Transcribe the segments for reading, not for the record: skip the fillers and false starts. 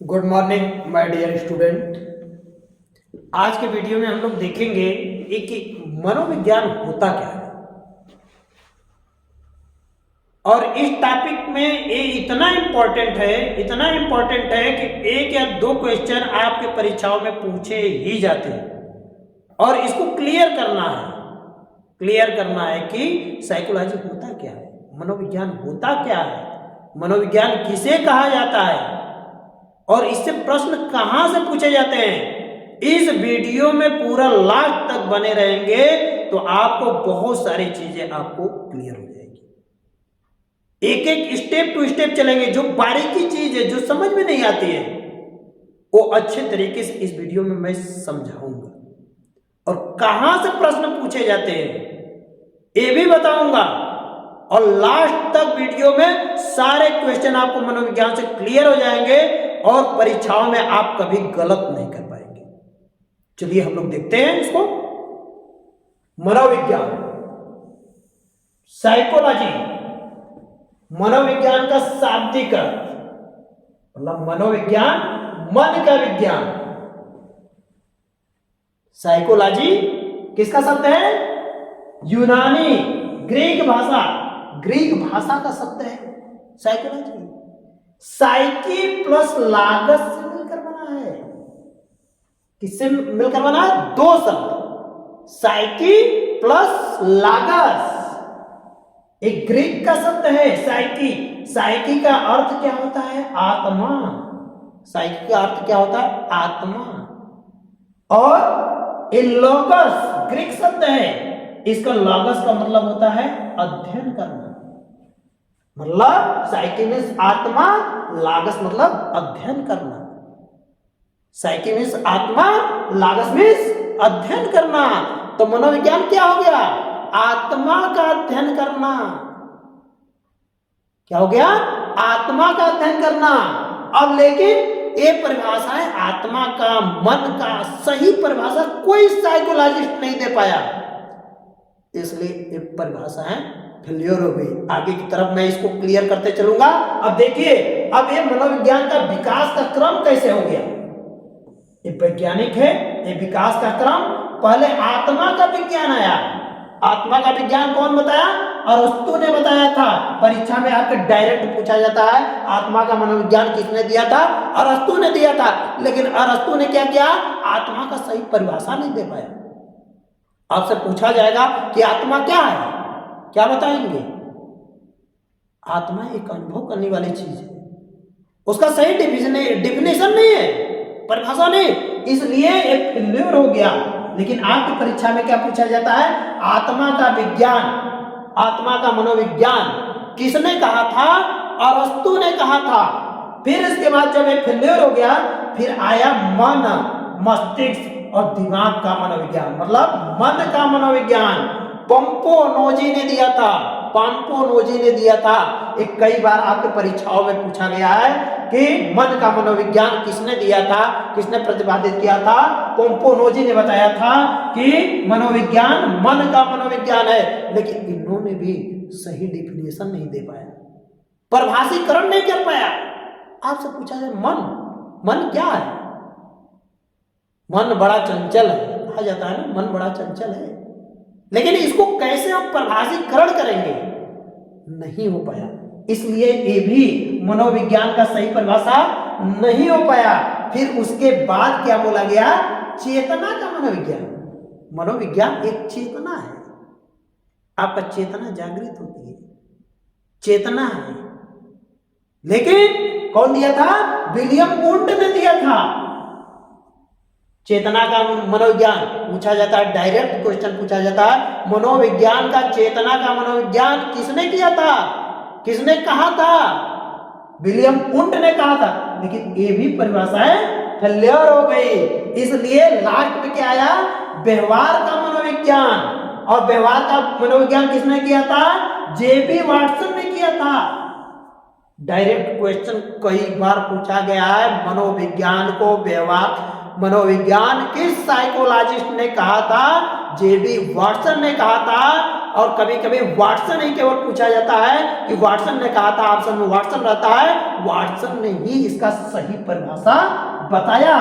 Good morning my dear student. आज के video में हम लोग देखेंगे एक मनोविज्ञान होता क्या है। और इस टॉपिक में ये इतना इम्पोर्टेंट है कि एक या दो क्वेश्चन आपके परीक्षाओं में पूछे ही जाते हैं और इसको क्लियर करना है कि साइकोलॉजी होता क्या है, मनोविज्ञान होता क्या है, मनोविज्ञान किसे कहा जाता है और इससे प्रश्न कहां से पूछे जाते हैं। इस वीडियो में पूरा लास्ट तक बने रहेंगे तो आपको बहुत सारी चीजें आपको क्लियर हो जाएगी। एक एक स्टेप टू स्टेप चलेंगे। जो बारीकी चीज है, जो समझ में नहीं आती है, वो अच्छे तरीके से इस वीडियो में मैं समझाऊंगा और कहां से प्रश्न पूछे जाते हैं ये भी बताऊंगा। और लास्ट तक वीडियो में सारे क्वेश्चन आपको मनोविज्ञान से क्लियर हो जाएंगे और परीक्षाओं में आप कभी गलत नहीं कर पाएंगे। चलिए हम लोग देखते हैं इसको। मनोविज्ञान, साइकोलॉजी, मनोविज्ञान का शाब्दिक मतलब मनोविज्ञान मन का विज्ञान। साइकोलॉजी किसका शब्द है? यूनानी ग्रीक भाषा का शब्द है साइकोलॉजी। साइकी प्लस लागस से मिलकर बना है। किससे मिलकर बना है? दो शब्द, साइकी प्लस लागस। एक ग्रीक का शब्द है साइकी। साइकी का अर्थ क्या होता है? आत्मा। साइकी का अर्थ क्या होता है? आत्मा। और ये लोगस ग्रीक शब्द है। इसका लॉगस का मतलब होता है अध्ययन करना। मतलब साइकी मीन्स आत्मा, लागस मतलब अध्ययन करना। साइकी मीन्स आत्मा, लागस मीन्स अध्ययन करना। तो मनोविज्ञान क्या हो गया? आत्मा का अध्ययन करना। क्या हो गया? आत्मा का अध्ययन करना। अब लेकिन ये परिभाषा है आत्मा का, मन का सही परिभाषा कोई साइकोलॉजिस्ट नहीं दे पाया, इसलिए ये परिभाषा है फेल्योर हो गई। आगे की तरफ मैं इसको क्लियर करते चलूंगा। अब देखिए, अब ये मनोविज्ञान का विकास का क्रम कैसे हो गया। ये वैज्ञानिक है, ये विकास का क्रम। पहले आत्मा का विज्ञान आया। आत्मा का विज्ञान कौन बताया? अरस्तु ने बताया था। परीक्षा में आकर डायरेक्ट पूछा जाता है आत्मा का मनोविज्ञान किसने दिया था? अरस्तु ने दिया था। लेकिन अरस्तु ने क्या किया? आत्मा का सही परिभाषा नहीं दे पाया। आपसे पूछा जाएगा कि आत्मा क्या है, क्या बताएंगे? आत्मा एक अनुभव करने वाली चीज है, उसका सही डिफिनेशन नहीं है, परिभाषा नहीं, इसलिए एक फेल्योर हो गया। लेकिन आपकी परीक्षा में क्या पूछा जाता है? आत्मा का विज्ञान, आत्मा का मनोविज्ञान किसने कहा था? अरस्तु ने कहा था। फिर इसके बाद जब एक फेल्योर हो गया, फिर आया मन, मस्तिष्क और दिमाग का मनोविज्ञान, मतलब मन का मनोविज्ञान। पंपोनोजी ने दिया था। एक कई बार आपके परीक्षाओं में पूछा गया है कि मन का मनोविज्ञान किसने दिया था, किसने प्रतिपादित किया था? पंपोनोजी ने बताया था कि मनोविज्ञान मन का मनोविज्ञान है। लेकिन इन्होंने भी सही डिफिनेशन नहीं दे पाया, परिभाषीकरण नहीं कर पाया। आपसे पूछा जाए मन क्या है? मन बड़ा चंचल है, कहा जाता है ना, मन बड़ा चंचल है। लेकिन इसको कैसे आप परिभाषीकरण करेंगे? नहीं हो पाया। इसलिए ये भी मनोविज्ञान का सही परिभाषा नहीं हो पाया। फिर उसके बाद क्या बोला गया? चेतना का मनोविज्ञान। मनोविज्ञान एक चेतना है, आपका चेतना जागृत होती है, चेतना है। लेकिन कौन दिया था? विलियम वुंड ने दिया था। चेतना का मनोविज्ञान पूछा जाता है, डायरेक्ट क्वेश्चन पूछा जाता है, मनोविज्ञान का, चेतना का मनोविज्ञान किसने किया था, किसने कहा था? विलियम वुंड ने कहा था। लेकिन ये भी परिभाषाएं फेल्योर हो गई। इसलिए लास्ट में क्या आया? व्यवहार का मनोविज्ञान। और व्यवहार का मनोविज्ञान किसने किया था? जेबी वाटसन ने किया था। डायरेक्ट क्वेश्चन कई बार पूछा गया है, मनोविज्ञान को व्यवहार, मनोविज्ञान किस साइकोलॉजिस्ट ने कहा था? जेबी वाटसन ने कहा था। और कभी कभी वाटसन ही केवल पूछा जाता है कि वाटसन ने कहा था, ऑप्शन में वाटसन रहता है, वाटसन ने ही इसका सही परिभाषा बताया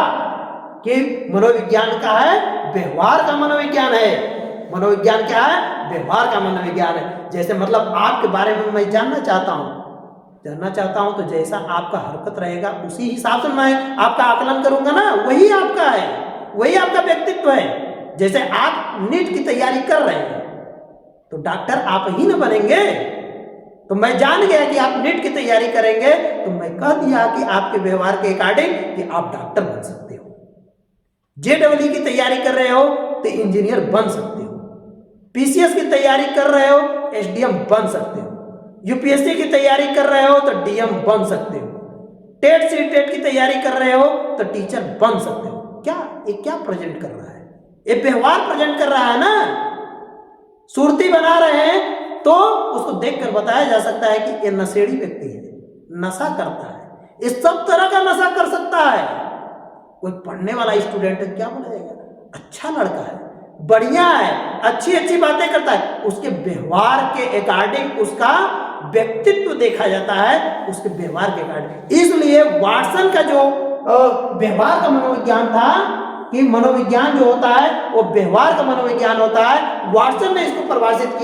कि मनोविज्ञान का है, व्यवहार का मनोविज्ञान है। मनोविज्ञान क्या है? व्यवहार का मनोविज्ञान है। जैसे मतलब आपके बारे में मैं जानना चाहता हूं तो जैसा आपका हरकत रहेगा उसी हिसाब से मैं आपका आकलन करूंगा ना, वही आपका है, वही आपका व्यक्तित्व है। जैसे आप नीट की तैयारी कर रहे हैं तो डॉक्टर आप ही ना बनेंगे, तो मैं जान गया कि आप नीट की तैयारी करेंगे तो मैं कह दिया कि आपके व्यवहार के अकॉर्डिंग कि आप डॉक्टर बन सकते हो। जेडब्ल्यू की तैयारी कर रहे हो तो इंजीनियर बन सकते हो, पीसीएस की तैयारी कर रहे हो एसडीएम बन सकते हो, यूपीएससी की तैयारी कर रहे हो तो डीएम बन सकते हो, टेट सीटेट की तैयारी कर रहे हो तो टीचर बन सकते हो। क्या प्रेजेंट कर रहा है? ये व्यवहार प्रेजेंट कर रहा है ना। सुरती बना रहे हैं तो उसको देखकर बताया जा सकता है कि ये नशेड़ी व्यक्ति है, नशा करता है, इस सब तरह का नशा कर सकता है। कोई पढ़ने वाला स्टूडेंट है, क्या बोला जाएगा? अच्छा लड़का है, बढ़िया है, अच्छी बातें करता है, उसके व्यवहार के अकॉर्डिंग उसका व्यक्तित्व देखा जाता है, उसके व्यवहार के अकॉर्डिंग। इसलिए वाटसन का जो व्यवहार का मनोविज्ञान था कि मनोविज्ञान जो होता है वो व्यवहार का मनोविज्ञान होता है, वाटसन ने इसको परिभाषित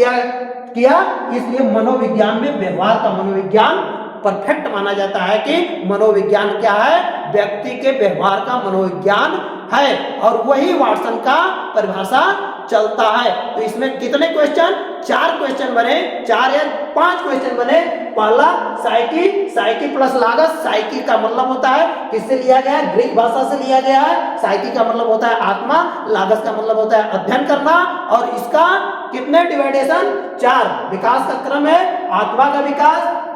किया। इसलिए मनोविज्ञान में व्यवहार का मनोविज्ञान परफेक्ट माना जाता है कि मनोविज्ञान क्या है? व्यक्ति के व्यवहार का मनोविज्ञान है, और वही वाटसन का परिभाषा चलता है। तो इसमें कितने क्वेश्चन? 4 क्वेश्चन बने, 4 या 5 क्वेश्चन बने। पहला साइकी प्लस लागस। साइकी का मतलब होता है किससे लिया गया है? ग्रीक भाषा से लिया गया है। साइकी का मतलब होता है आत्मा, लागस का मतलब होता है अध्ययन करना, और इसका कितने डिवाइडेशन? 4। विकास का क्रम है आत्मा का विकास,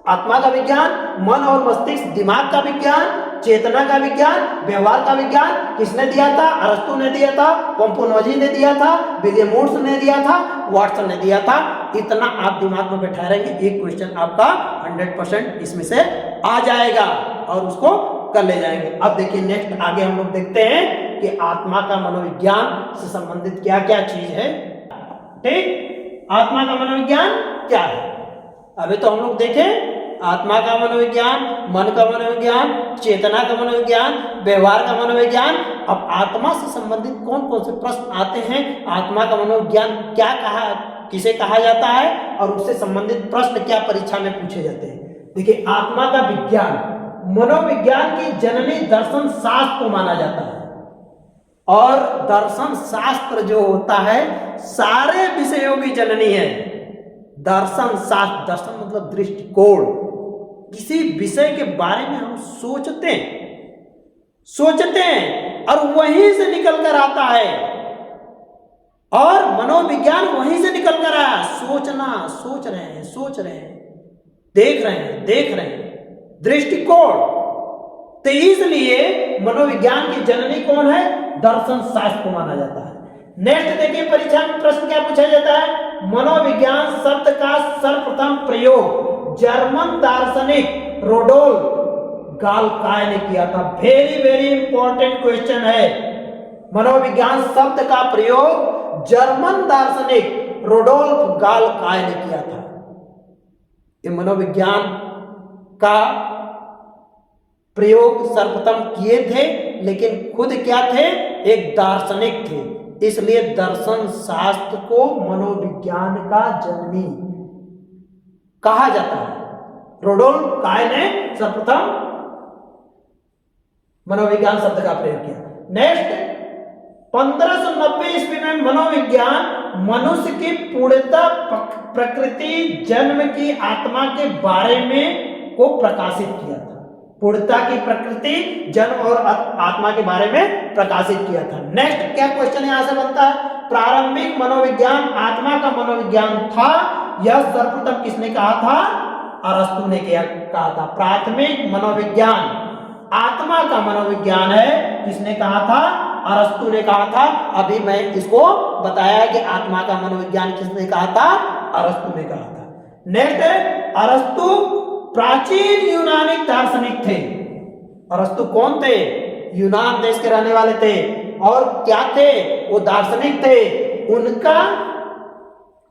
आत्मा का विज्ञान, मन और मस्तिष्क दिमाग का विज्ञान, चेतना का विज्ञान, व्यवहार का विज्ञान। किसने दिया था? अरस्तु ने दिया था, पोम्पोनोजी ने दिया था, विलियम वुड्स ने दिया था, वाटसन ने दिया था। इतना आप दिमाग में बैठा रहेंगे, एक क्वेश्चन आपका 100% इसमें से आ जाएगा और उसको कर ले जाएंगे। अब देखिए नेक्स्ट आगे हम लोग देखते हैं कि आत्मा का मनोविज्ञान से संबंधित क्या क्या चीज है। ठीक, आत्मा का मनोविज्ञान क्या है? अभी तो हम लोग देखें आत्मा का मनोविज्ञान, मन का मनोविज्ञान, चेतना का मनोविज्ञान, व्यवहार का मनोविज्ञान। अब आत्मा से संबंधित कौन कौन से प्रश्न आते हैं, आत्मा का मनोविज्ञान क्या किसे कहा जाता है, और उससे संबंधित प्रश्न क्या परीक्षा में पूछे जाते हैं। देखिए आत्मा का विज्ञान, मनोविज्ञान की जननी दर्शन शास्त्र को माना जाता है, और दर्शन शास्त्र जो होता है सारे विषयों की जननी है। दर्शन शास्त्र, दर्शन मतलब दृष्टिकोण, किसी विषय के बारे में हम सोचते हैं और वहीं से निकल कर आता है, और मनोविज्ञान वहीं से निकल कर आया। सोचना, सोच रहे हैं, देख रहे हैं, दृष्टिकोण। तो इसलिए मनोविज्ञान की जननी कौन है? दर्शन शास्त्र को माना जाता है। नेक्स्ट देखिए परीक्षा में प्रश्न क्या पूछा जाता है? मनोविज्ञान शब्द का सर्वप्रथम प्रयोग जर्मन दार्शनिक रोडोल्फ गालकाय ने किया था। वेरी इंपॉर्टेंट क्वेश्चन है। मनोविज्ञान शब्द का प्रयोग जर्मन दार्शनिक रोडोल्फ गालकाय ने किया था। ये मनोविज्ञान का प्रयोग सर्वप्रथम किए थे, लेकिन खुद क्या थे? एक दार्शनिक थे। इसलिए दर्शन शास्त्र को मनोविज्ञान का जननी कहा जाता है। रोडोल्फ काय ने सर्वप्रथम मनोविज्ञान शब्द का प्रयोग किया। नेक्स्ट 1590 ईस्वी में मनोविज्ञान मनुष्य की पूर्णता, प्रकृति, जन्म की आत्मा के बारे में को प्रकाशित किया था। पूर्णता की प्रकृति, जन्म और आत्मा के बारे में प्रकाशित किया था। नेक्स्ट क्या क्वेश्चन यहां से बनता है? प्रारंभिक मनोविज्ञान आत्मा का मनोविज्ञान था, यह सर्वप्रथम किसने कहा था? अरस्तु ने कहा था। प्राथमिक मनोविज्ञान आत्मा का मनोविज्ञान है, किसने कहा था? अरस्तु ने कहा था। अभी मैं इसको बताया कि आत्मा का मनोविज्ञान किसने कहा था? अरस्तु ने कहा था। नेक्स्ट है अरस्तु प्राचीन यूनानी दार्शनिक थे। अरस्तु कौन थे? यूनान देश के रहने वाले थे, और क्या थे? वो दार्शनिक थे। उनका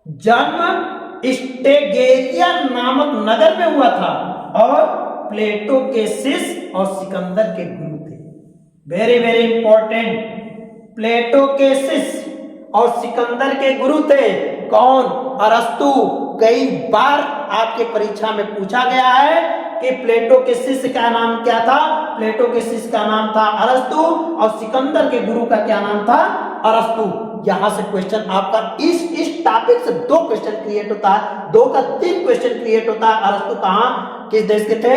जन्म स्टेगेरिया नामक नगर में हुआ था और प्लेटो के शिष्य और सिकंदर के गुरु थे। वेरी वेरी इंपॉर्टेंट, प्लेटो के शिष्य और सिकंदर के गुरु थे कौन? अरस्तु। कई बार आपके परीक्षा में पूछा गया है कि प्लेटो के शिष्य का नाम क्या था? प्लेटो के शिष्य का नाम था अरस्तु और सिकंदर के गुरु का क्या नाम था? अरस्तु। यहां से क्वेश्चन आपका इस टॉपिक से 2 क्वेश्चन क्रिएट होता है, 2 का 3 क्वेश्चन क्रिएट होता है। अरस्तु कहां, किस देश के थे?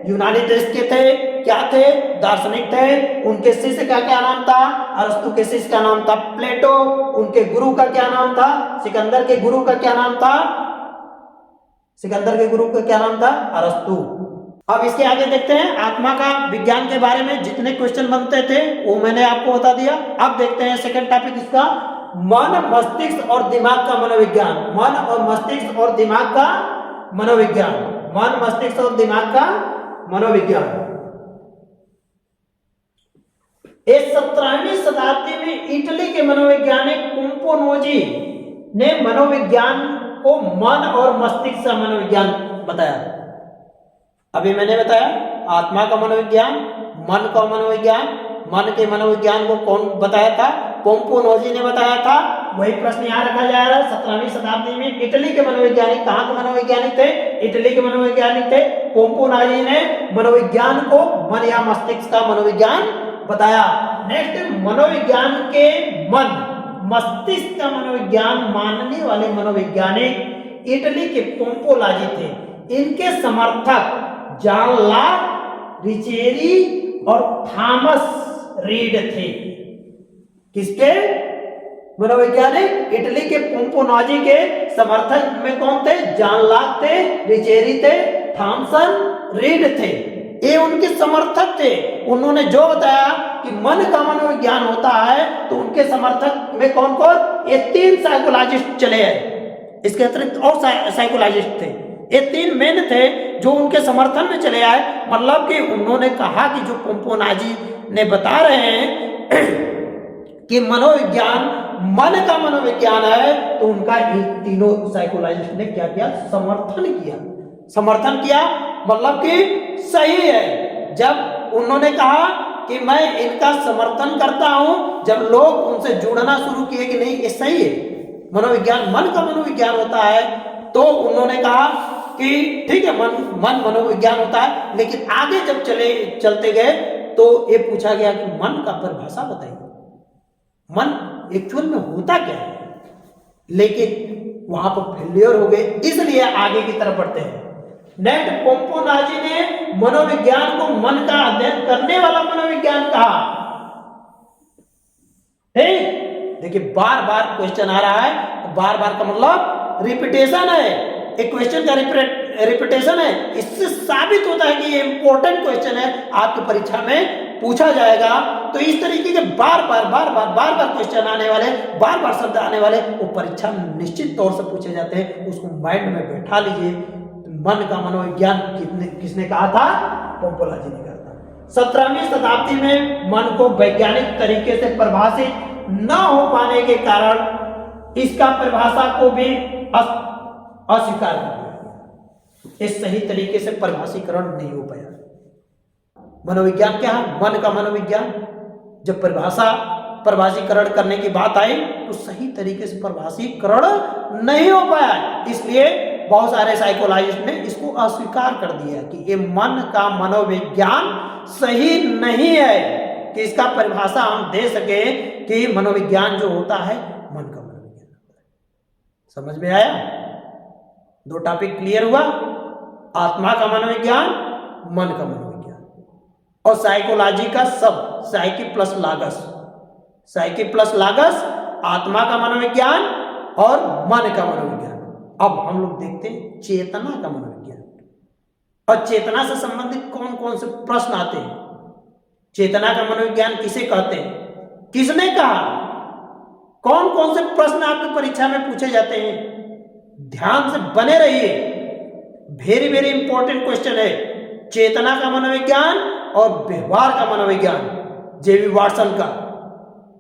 यूनानी देश के थे। क्या थे? दार्शनिक थे। उनके शिष्य का क्या नाम था? अरस्तु के शिष्य का नाम था प्लेटो। उनके गुरु का क्या नाम था? सिकंदर के गुरु का क्या नाम था? सिकंदर के गुरु का क्या नाम था? अरस्तु। अब इसके आगे देखते हैं आत्मा का विज्ञान के बारे में जितने क्वेश्चन बनते थे वो मैंने आपको बता दिया। अब देखते हैं सेकंड टॉपिक इसका, मन, मस्तिष्क और दिमाग का मनोविज्ञान। मन और मस्तिष्क और दिमाग का मनोविज्ञान। मन, मस्तिष्क और दिमाग का मनोविज्ञान। इस 17वीं शताब्दी में इटली के मनोवैज्ञानिक पोम्पोनोजी ने मनोविज्ञान को मन और मस्तिष्क का मनोविज्ञान बताया। अभी मैंने बताया आत्मा का मनोविज्ञान, मन का मनोविज्ञान। मन के मनोविज्ञान को कौन बताया था? पोम्पोनोजी ने बताया था। वही प्रश्न यहाँ रखा जा रहा है। 17वीं शताब्दी में इटली के मनोवैज्ञानिक, कहाँ के मनोवैज्ञानिक थे? इटली के मनोवैज्ञानिक थे। पोम्पोनोजी ने मनोविज्ञान को मन या मस्तिष्क का मनोविज्ञान बताया। नेक्स्ट, मनोविज्ञान के मन, मस्तिष्क का मनोविज्ञान मानने वाले मनोवैज्ञानिक इटली के पोम्पोनोजी थे। इनके समर्थक जॉन लॉक, रिचेरी और थॉमस रीड थे। किसके मनोवैज्ञानिक? इटली के पोम्पोनोजी के समर्थक में कौन थे? जॉन लॉक थे, रिचेरी थे, थॉमसन रीड थे। ये उनके समर्थक थे। उन्होंने जो बताया कि मन का मनोविज्ञान होता है तो उनके समर्थक में कौन कौन? ये 3 साइकोलॉजिस्ट चले हैं। इसके अतिरिक्त और साइकोलॉजिस्ट थे। ये 3 मेन थे जो उनके समर्थन में चले आए। मतलब कि उन्होंने कहा कि जो पोम्पोनोजी ने बता रहे हैं कि मनोविज्ञान मन का मनोविज्ञान है, तो उनका इन तीनों साइकोलॉजिस्ट ने क्या किया? समर्थन किया। समर्थन किया मतलब कि सही है। जब उन्होंने कहा कि मैं इनका समर्थन करता हूं, जब लोग उनसे जुड़ना शुरू किए कि नहीं ये सही है, मनोविज्ञान मन का मनोविज्ञान होता है, तो उन्होंने कहा कि ठीक है मन मनोविज्ञान होता है। लेकिन आगे जब चलते गए तो ये पूछा गया कि मन का परिभाषा बताइए, मन एक्चुअल में होता क्या है? लेकिन वहां पर फेलियर हो गए, इसलिए आगे की तरफ बढ़ते हैं। नेक्स्ट, पोम्पोनोजी ने मनोविज्ञान को मन का अध्ययन करने वाला मनोविज्ञान कहा। देखिए बार बार क्वेश्चन आ रहा है, बार बार का मतलब रिपीटेशन है। एक क्वेश्चन का रिपीटेशन है, इससे साबित होता है कि ये इंपॉर्टेंट क्वेश्चन है, आपकी परीक्षा में पूछा जाएगा। तो इस तरीके के बार बार क्वेश्चन आने वाले, बार बार शब्द आने वाले, वो परीक्षा में निश्चित तौर से पूछे जाते हैं। उसको माइंड में बैठा लीजिए। मन का मनोविज्ञान किसने कहा था? पोम्पोनोजी ने कहा था। 17वीं शताब्दी में मन को वैज्ञानिक तरीके से परिभाषित न हो पाने के कारण इसका परिभाषा को भी अस्वीकार कर दिया। इस सही तरीके से परिभाषीकरण नहीं हो पाया। मनोविज्ञान क्या है? मन का मनोविज्ञान। जब परिभाषीकरण करने की बात आई तो सही तरीके से परिभाषीकरण नहीं हो पाया, इसलिए बहुत सारे साइकोलॉजिस्ट ने इसको अस्वीकार कर दिया कि ये मन का मनोविज्ञान सही नहीं है कि इसका परिभाषा हम दे सके कि मनोविज्ञान जो होता है मन का मनोविज्ञान होता है। समझ में आया? 2 टॉपिक क्लियर हुआ, आत्मा का मनोविज्ञान, मन का मनोविज्ञान। और साइकोलॉजी का सब साइकी प्लस लागस, साइकी प्लस लागस, आत्मा का मनोविज्ञान और मन का मनोविज्ञान। अब हम लोग देखते हैं चेतना का मनोविज्ञान और चेतना से संबंधित कौन कौन से प्रश्न आते हैं। चेतना का मनोविज्ञान किसे कहते हैं, किसने कहा, कौन कौन से प्रश्न आपकी परीक्षा में पूछे जाते हैं। ध्यान से बने रहिए, वेरी वेरी इंपॉर्टेंट क्वेश्चन है। चेतना का मनोविज्ञान और व्यवहार का मनोविज्ञान, जेबी वाटसन का।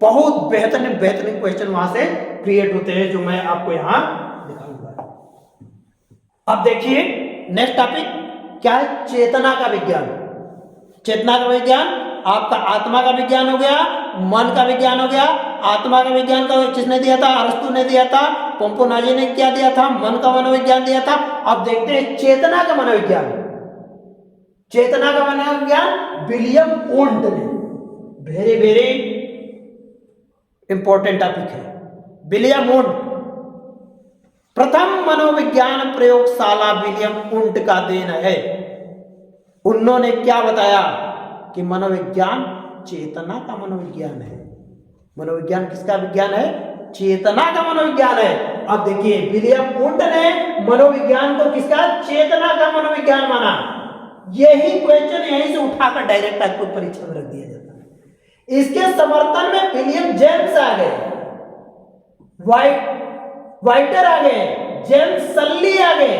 बहुत बेहतरीन क्वेश्चन वहां से क्रिएट होते हैं जो मैं आपको यहां दिखा अब देखिए नेक्स्ट टॉपिक क्या है, चेतना का विज्ञान। चेतना का विज्ञान आपका आत्मा का विज्ञान हो गया, मन का विज्ञान हो गया। आत्मा का विज्ञान का किसने दिया था? अरस्तु ने दिया था। पोम्पोनाजी ने क्या दिया था? मन का मनोविज्ञान दिया था। अब देखते हैं चेतना का मनोविज्ञान। चेतना का मनोविज्ञान विलियम वुंट ने, वेरी वेरी इंपॉर्टेंट टॉपिक है। विलियम वुंट, प्रथम मनोविज्ञान प्रयोगशाला विलियम वुंट का देन है। उन्होंने क्या बताया कि मनोविज्ञान चेतना का मनोविज्ञान है। मनोविज्ञान किसका विज्ञान है? चेतना का मनोविज्ञान है। अब देखिए विलियम वुंट ने मनोविज्ञान को किसका? चेतना का मनोविज्ञान माना। यही क्वेश्चन यहीं से उठाकर डायरेक्ट आपको परीक्षा में रख दिया जाता है। इसके समर्थन में विलियम जेम्स आ गए, वाइटर आ गए, जेम्स सल्ली आ गए,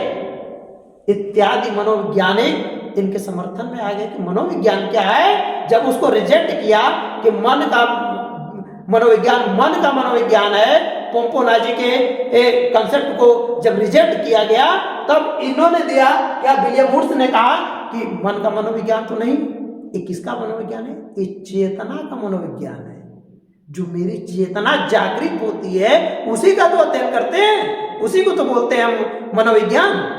इत्यादि मनोवैज्ञानिक इनके समर्थन में आ गए कि मनोविज्ञान क्या है। जब उसको रिजेक्ट किया कि मन का मनोविज्ञान मन का मनोविज्ञान है, पोम्पोनाजी के कंसेप्ट को जब रिजेक्ट किया गया, तब इन्होंने दिया क्या? विलियम वुड्स ने कहा कि मन का मनोविज्ञान तो नहीं, ये किसका मनोविज्ञान है? ये चेतना का मनोविज्ञान है। जो मेरी चेतना जागृत होती है उसी का तो अध्ययन करते हैं, उसी को तो बोलते हैं हम मनोविज्ञान।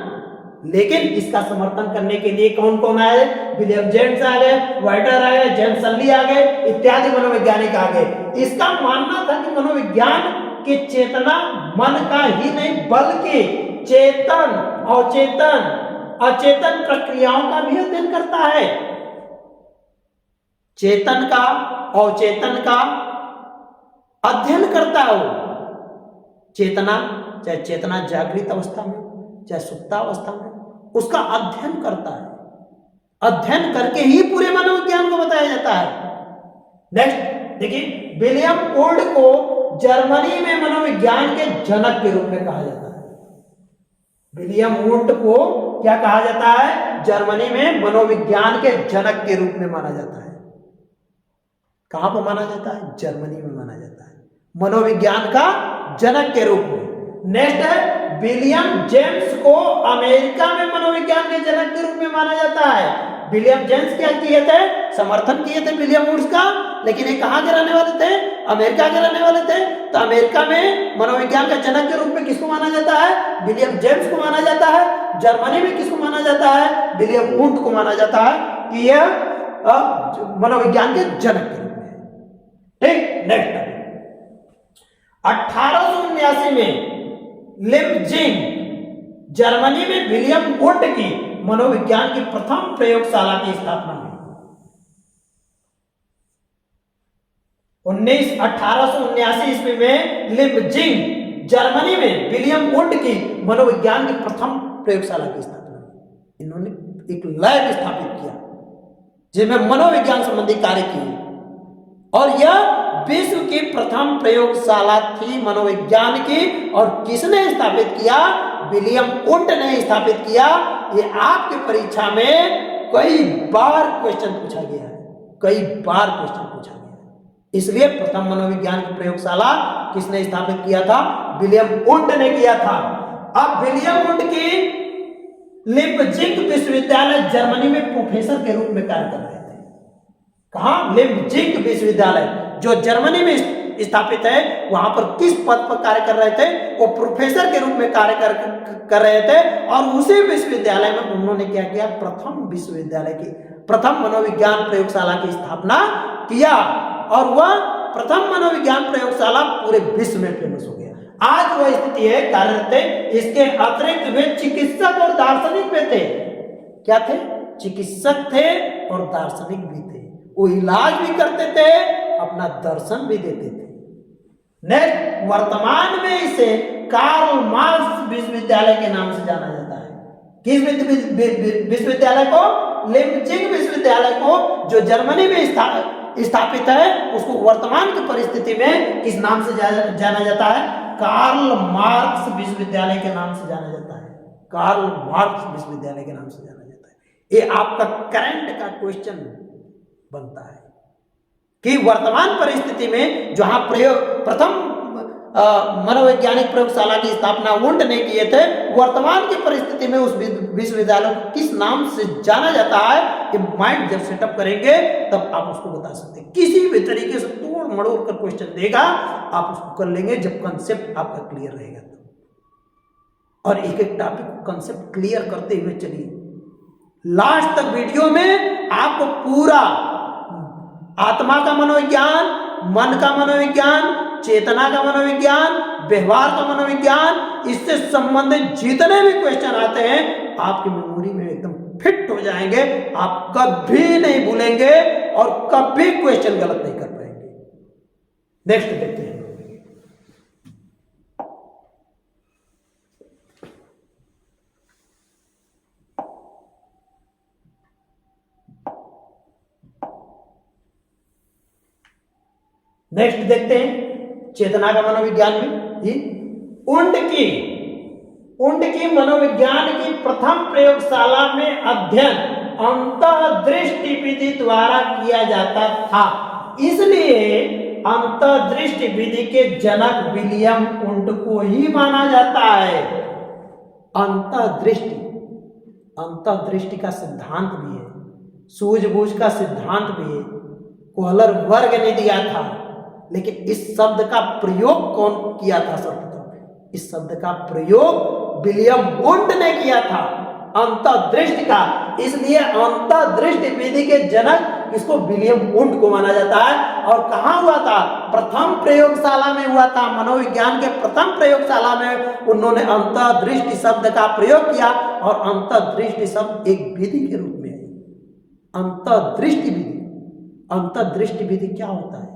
लेकिन इसका समर्थन करने के लिए कौन कौन आए? विलियम जेम्स आ गए, वाइटर आ गए, जेम्स सल्ली आ गए, इत्यादि मनोवैज्ञानिक आ गए। इसका मानना था कि मनोविज्ञान की चेतना मन का ही नहीं बल्कि चेतन, अचेतन प्रक्रियाओं का भी अध्ययन करता है। चेतन का अचेतन का अध्ययन करता हो। चेतना, चाहे चेतना जागृत अवस्था में, चाहे सुप्तावस्था में, उसका अध्ययन करता है। अध्ययन करके ही पूरे मनोविज्ञान को बताया जाता है। नेक्स्ट देखिए, विलियम वुंट को जर्मनी में मनोविज्ञान के जनक के रूप में कहा जाता है। विलियम वुंट को क्या कहा जाता है? जर्मनी में मनोविज्ञान के जनक के रूप में माना जाता है। कहां पर माना जाता है? जर्मनी में माना जाता है, मनोविज्ञान का जनक के रूप में। नेक्स्ट है विलियम जेम्स को अमेरिका में मनोविज्ञान के जनक के रूप में माना जाता है। विलियम जेम्स क्या किए थे? समर्थन किए थे विलियम वुड्स का, लेकिन ये कहां के रहने वाले थे? अमेरिका के रहने वाले थे। तो अमेरिका में मनोविज्ञान का जनक के रूप में किसको माना जाता है? विलियम जेम्स को माना जाता है। जर्मनी में किसको माना जाता है? विलियम वुंट को माना जाता है कि यह मनोविज्ञान के जनक के रूप में। ठीक, नेक्स्ट 1879 में लिपजिग जर्मनी में विलियम वुंट की मनोविज्ञान की प्रथम प्रयोगशाला की स्थापना हुई। 1879 ईस्वी में लिपजिग जर्मनी में विलियम वुंट की मनोविज्ञान की प्रथम प्रयोगशाला की स्थापना हुई। इन्होंने एक लैब स्थापित किया जिसमें मनोविज्ञान संबंधी कार्य किए, और यह विश्व की प्रथम प्रयोगशाला थी मनोविज्ञान की। और किसने स्थापित किया? विलियम वुंट ने स्थापित किया। ये आपके परीक्षा में कई बार क्वेश्चन पूछा गया है, कई बार क्वेश्चन पूछा गया है। इसलिए प्रथम मनोविज्ञान की प्रयोगशाला किसने स्थापित किया था? विलियम वुंट ने किया था। अब विलियम वुंट की लिपजिग विश्वविद्यालय जर्मनी में प्रोफेसर के रूप में कार्य कर रहे थे। कहां? लिपजिग विश्वविद्यालय जो जर्मनी में स्थापित है, वहां पर किस पद पर कार्य कर रहे थे? वो प्रोफेसर के रूप में कार्य कर रहे थे। और उसी विश्वविद्यालय में उन्होंने क्या किया? प्रथम मनोविज्ञान प्रयोगशाला की स्थापना किया, और वह प्रथम मनोविज्ञान प्रयोगशाला पूरे विश्व में फेमस हो गया। आज वह स्थिति है, कार्यरत है। इसके अतिरिक्त वे चिकित्सक और दार्शनिक भी थे। क्या थे? चिकित्सक थे और दार्शनिक भी थे। वो इलाज भी करते थे, अपना दर्शन भी देते थे। नेक्स्ट, वर्तमान में इसे कार्ल मार्क्स विश्वविद्यालय के नाम से जाना जाता है। किस विश्वविद्यालय को? लिपजिग विश्वविद्यालय को, जो जर्मनी में स्थापित है, उसको वर्तमान की परिस्थिति में किस नाम से जाना जाता है? कार्ल मार्क्स विश्वविद्यालय के नाम से जाना जाता है। कार्ल मार्क्स विश्वविद्यालय के नाम से जाना जाता है। ये आपका करंट का क्वेश्चन बनता है कि वर्तमान परिस्थिति में जहां प्रथम मनोवैज्ञानिक प्रयोगशाला की स्थापना वुंड ने किए थे। वर्तमान की परिस्थिति में उस विश्वविद्यालय को किस नाम से जाना जाता है, ये माइंड जब सेटअप करेंगे तब आप उसको बता सकते हैं। किसी भी तरीके से तोड़ मड़ोड़ कर क्वेश्चन देगा, आप उसको कर लेंगे जब कंसेप्ट आपका क्लियर रहेगा। और एक एक टॉपिक को कंसेप्ट क्लियर करते हुए चलिए, लास्ट तक वीडियो में आपको पूरा आत्मा का मनोविज्ञान, मन का मनोविज्ञान, चेतना का मनोविज्ञान, व्यवहार का मनोविज्ञान, इससे संबंधित जितने भी क्वेश्चन आते हैं आपकी मेमोरी में एकदम फिट हो जाएंगे। आप कभी नहीं भूलेंगे और कभी क्वेश्चन गलत नहीं कर पाएंगे। नेक्स्ट देखते हैं। नेक्स्ट देखते हैं चेतना का मनोविज्ञान में जी। उंड की मनोविज्ञान की प्रथम प्रयोगशाला में अध्ययन अंतःदृष्टि विधि द्वारा किया जाता था, इसलिए अंतःदृष्टि विधि के जनक विलियम उंड को ही माना जाता है। अंतःदृष्टि का सिद्धांत भी है, सूझबूझ का सिद्धांत भी है, कोहलर वर्ग ने दिया था। लेकिन इस शब्द का प्रयोग कौन किया था सर्वप्रथम? इस शब्द का प्रयोग विलियम वुंड ने किया था, अंतःदृष्टि का। इसलिए अंतःदृष्टि विधि के जनक इसको विलियम वुंड को माना जाता है। और कहाँ हुआ था? प्रथम प्रयोगशाला में हुआ था। मनोविज्ञान के प्रथम प्रयोगशाला में उन्होंने अंतःदृष्टि शब्द का प्रयोग किया। और अंतःदृष्टि शब्द एक विधि के रूप में है। अंतःदृष्टि विधि, अंतःदृष्टि विधि क्या होता है?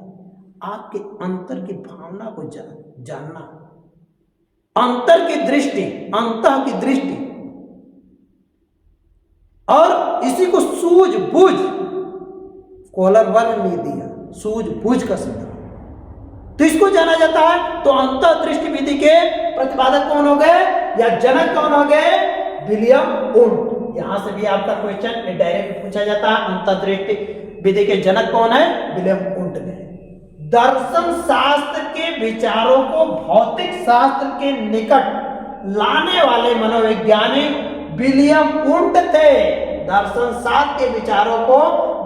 आपके अंतर की भावना को जानना, अंतर की दृष्टि, अंतः की दृष्टि, और इसी को सूझबूझ, कोहलर वर्ग ने दिया सूझबूझ का सिद्धांत, तो इसको जाना जाता है। तो अंतःदृष्टि विधि के प्रतिपादक कौन हो गए या जनक कौन हो गए? William wound. यहां से भी आपका क्वेश्चन डायरेक्ट पूछा जाता है, अंतःदृष्टि विधि के जनक कौन है? विलियम वुंड ने। दर्शन शास्त्र के विचारों को भौतिक शास्त्र के निकट लाने वाले मनोवैज्ञानिक विलियम वुंड थे। दर्शन शास्त्र के विचारों को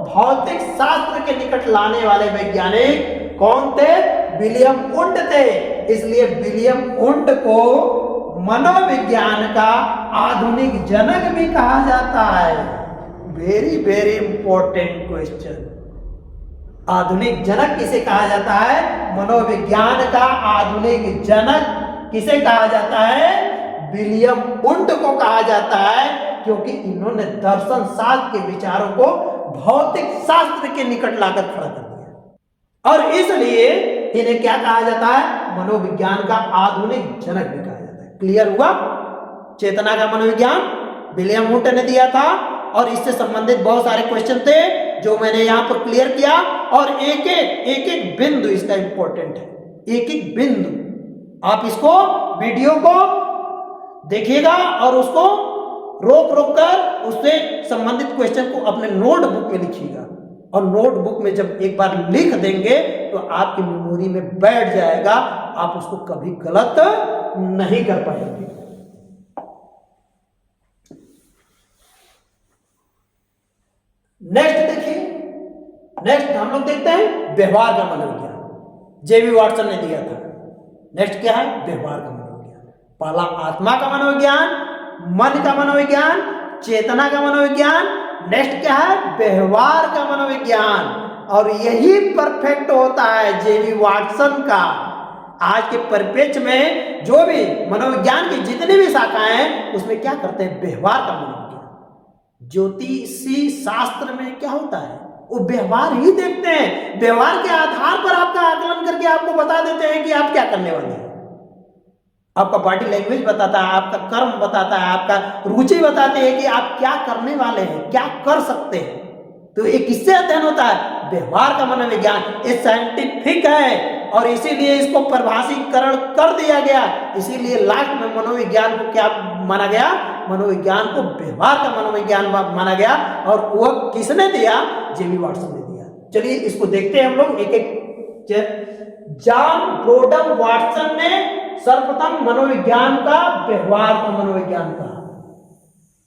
भौतिक शास्त्र के निकट लाने वाले वैज्ञानिक कौन थे? विलियम वुंड थे। इसलिए विलियम वुंड को मनोविज्ञान का आधुनिक जनक भी कहा जाता है। Very very important question. आधुनिक जनक किसे कहा जाता है? मनोविज्ञान का आधुनिक जनक किसे कहा जाता है? विलियम वुंड को कहा जाता है, क्योंकि इन्होंने दर्शन शास्त्र के विचारों को भौतिक शास्त्र के निकट लाकर खड़ा कर दिया। और इसलिए इन्हें क्या कहा जाता है? मनोविज्ञान का आधुनिक जनक भी कहा जाता है। क्लियर हुआ? चेतना का मनोविज्ञान विलियम वुंड ने दिया था, और इससे संबंधित बहुत सारे क्वेश्चन थे जो मैंने यहां पर क्लियर किया। और एक एक बिंदु इसका इंपॉर्टेंट है, एक एक बिंदु आप इसको वीडियो को देखिएगा और उसको रोक रोक कर उससे संबंधित क्वेश्चन को अपने नोटबुक में लिखिएगा। और नोटबुक में जब एक बार लिख देंगे तो आपकी मेमोरी में बैठ जाएगा, आप उसको कभी गलत नहीं कर पाएंगे। नेक्स्ट देखिए, नेक्स्ट हम लोग देखते हैं व्यवहार का मनोविज्ञान। जेबी वाटसन ने दिया था। नेक्स्ट क्या है? व्यवहार का मनोविज्ञान। पहला आत्मा का मनोविज्ञान, मन का मनोविज्ञान, चेतना का मनोविज्ञान। नेक्स्ट क्या है? व्यवहार का मनोविज्ञान। और यही परफेक्ट होता है जेबी वाटसन का। आज के परिप्रेक्ष्य में जो भी मनोविज्ञान की जितनी भी शाखाएं हैं उसमें क्या करते हैं? व्यवहार का मनोविज्ञान। ज्योतिषी शास्त्र में क्या होता है? वो व्यवहार ही देखते हैं। व्यवहार के आधार पर आपका आकलन करके आपको बता देते हैं कि आप क्या करने वाले हैं। आपका बॉडी लैंग्वेज बताता है, आपका कर्म बताता है, आपका रुचि बताते हैं कि आप क्या करने वाले हैं, क्या कर सकते हैं। तो ये किससे अध्ययन होता है? व्यवहार का मनोविज्ञान। ये साइंटिफिक है और इसीलिए इसको परिभाषीकरण कर दिया गया। इसीलिए लास्ट में मनोविज्ञान को क्या माना गया? मनोविज्ञान को व्यवहार का मनोविज्ञान माना गया। और वह किसने दिया? जेबी वाटसन ने दिया। चलिए इसको देखते हैं हम लोग एक एक। जॉन ब्रोडम वाटसन ने सर्वप्रथम मनोविज्ञान का व्यवहार का मनोविज्ञान का,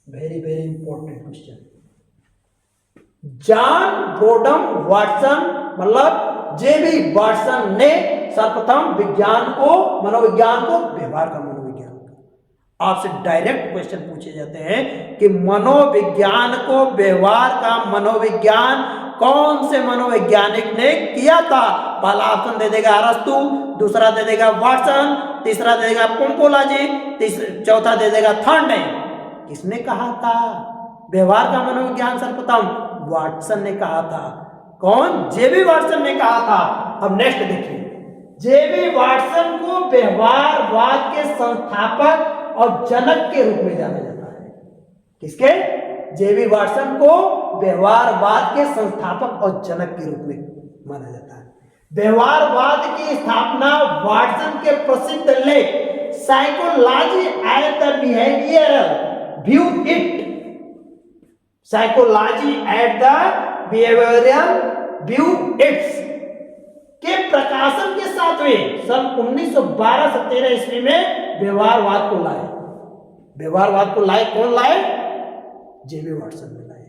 very very important question. John Broadus Watson मतलब जेबी वाटसन ने सर्वप्रथम विज्ञान को, मनोविज्ञान को व्यवहार का मनोविज्ञान का। आपसे डायरेक्ट क्वेश्चन पूछे जाते हैं कि मनोविज्ञान को व्यवहार का मनोविज्ञान कौन से मनोवैज्ञानिक ने किया था? पहला ऑप्शन दे देगा अरस्तु, दूसरा दे देगा वाटसन, तीसरा दे देगा पोम्पोलाजी, चौथा दे देगा थॉर्नडाइक। किसने कहा था व्यवहार का मनोविज्ञान सर्वप्रथम? वाटसन ने कहा था। कौन? जेबी वाटसन ने कहा था। अब नेक्स्ट देखिए, जेबी वाटसन को व्यवहारवाद के संस्थापक और जनक के रूप में जाना जाता है। किसके? जेबी वाटसन को व्यवहारवाद के संस्थापक और जनक के रूप में माना जाता है। व्यवहारवाद की स्थापना वाटसन के प्रसिद्ध लेख psychology at the behavioural view it, psychology at the behavioural view it's के प्रकाशन के साथ हुए सन 1912-13 ईस्वी में व्यवहारवाद को लाए। व्यवहारवाद को लाए कौन लाए? जेबी वाटसन ने लाए।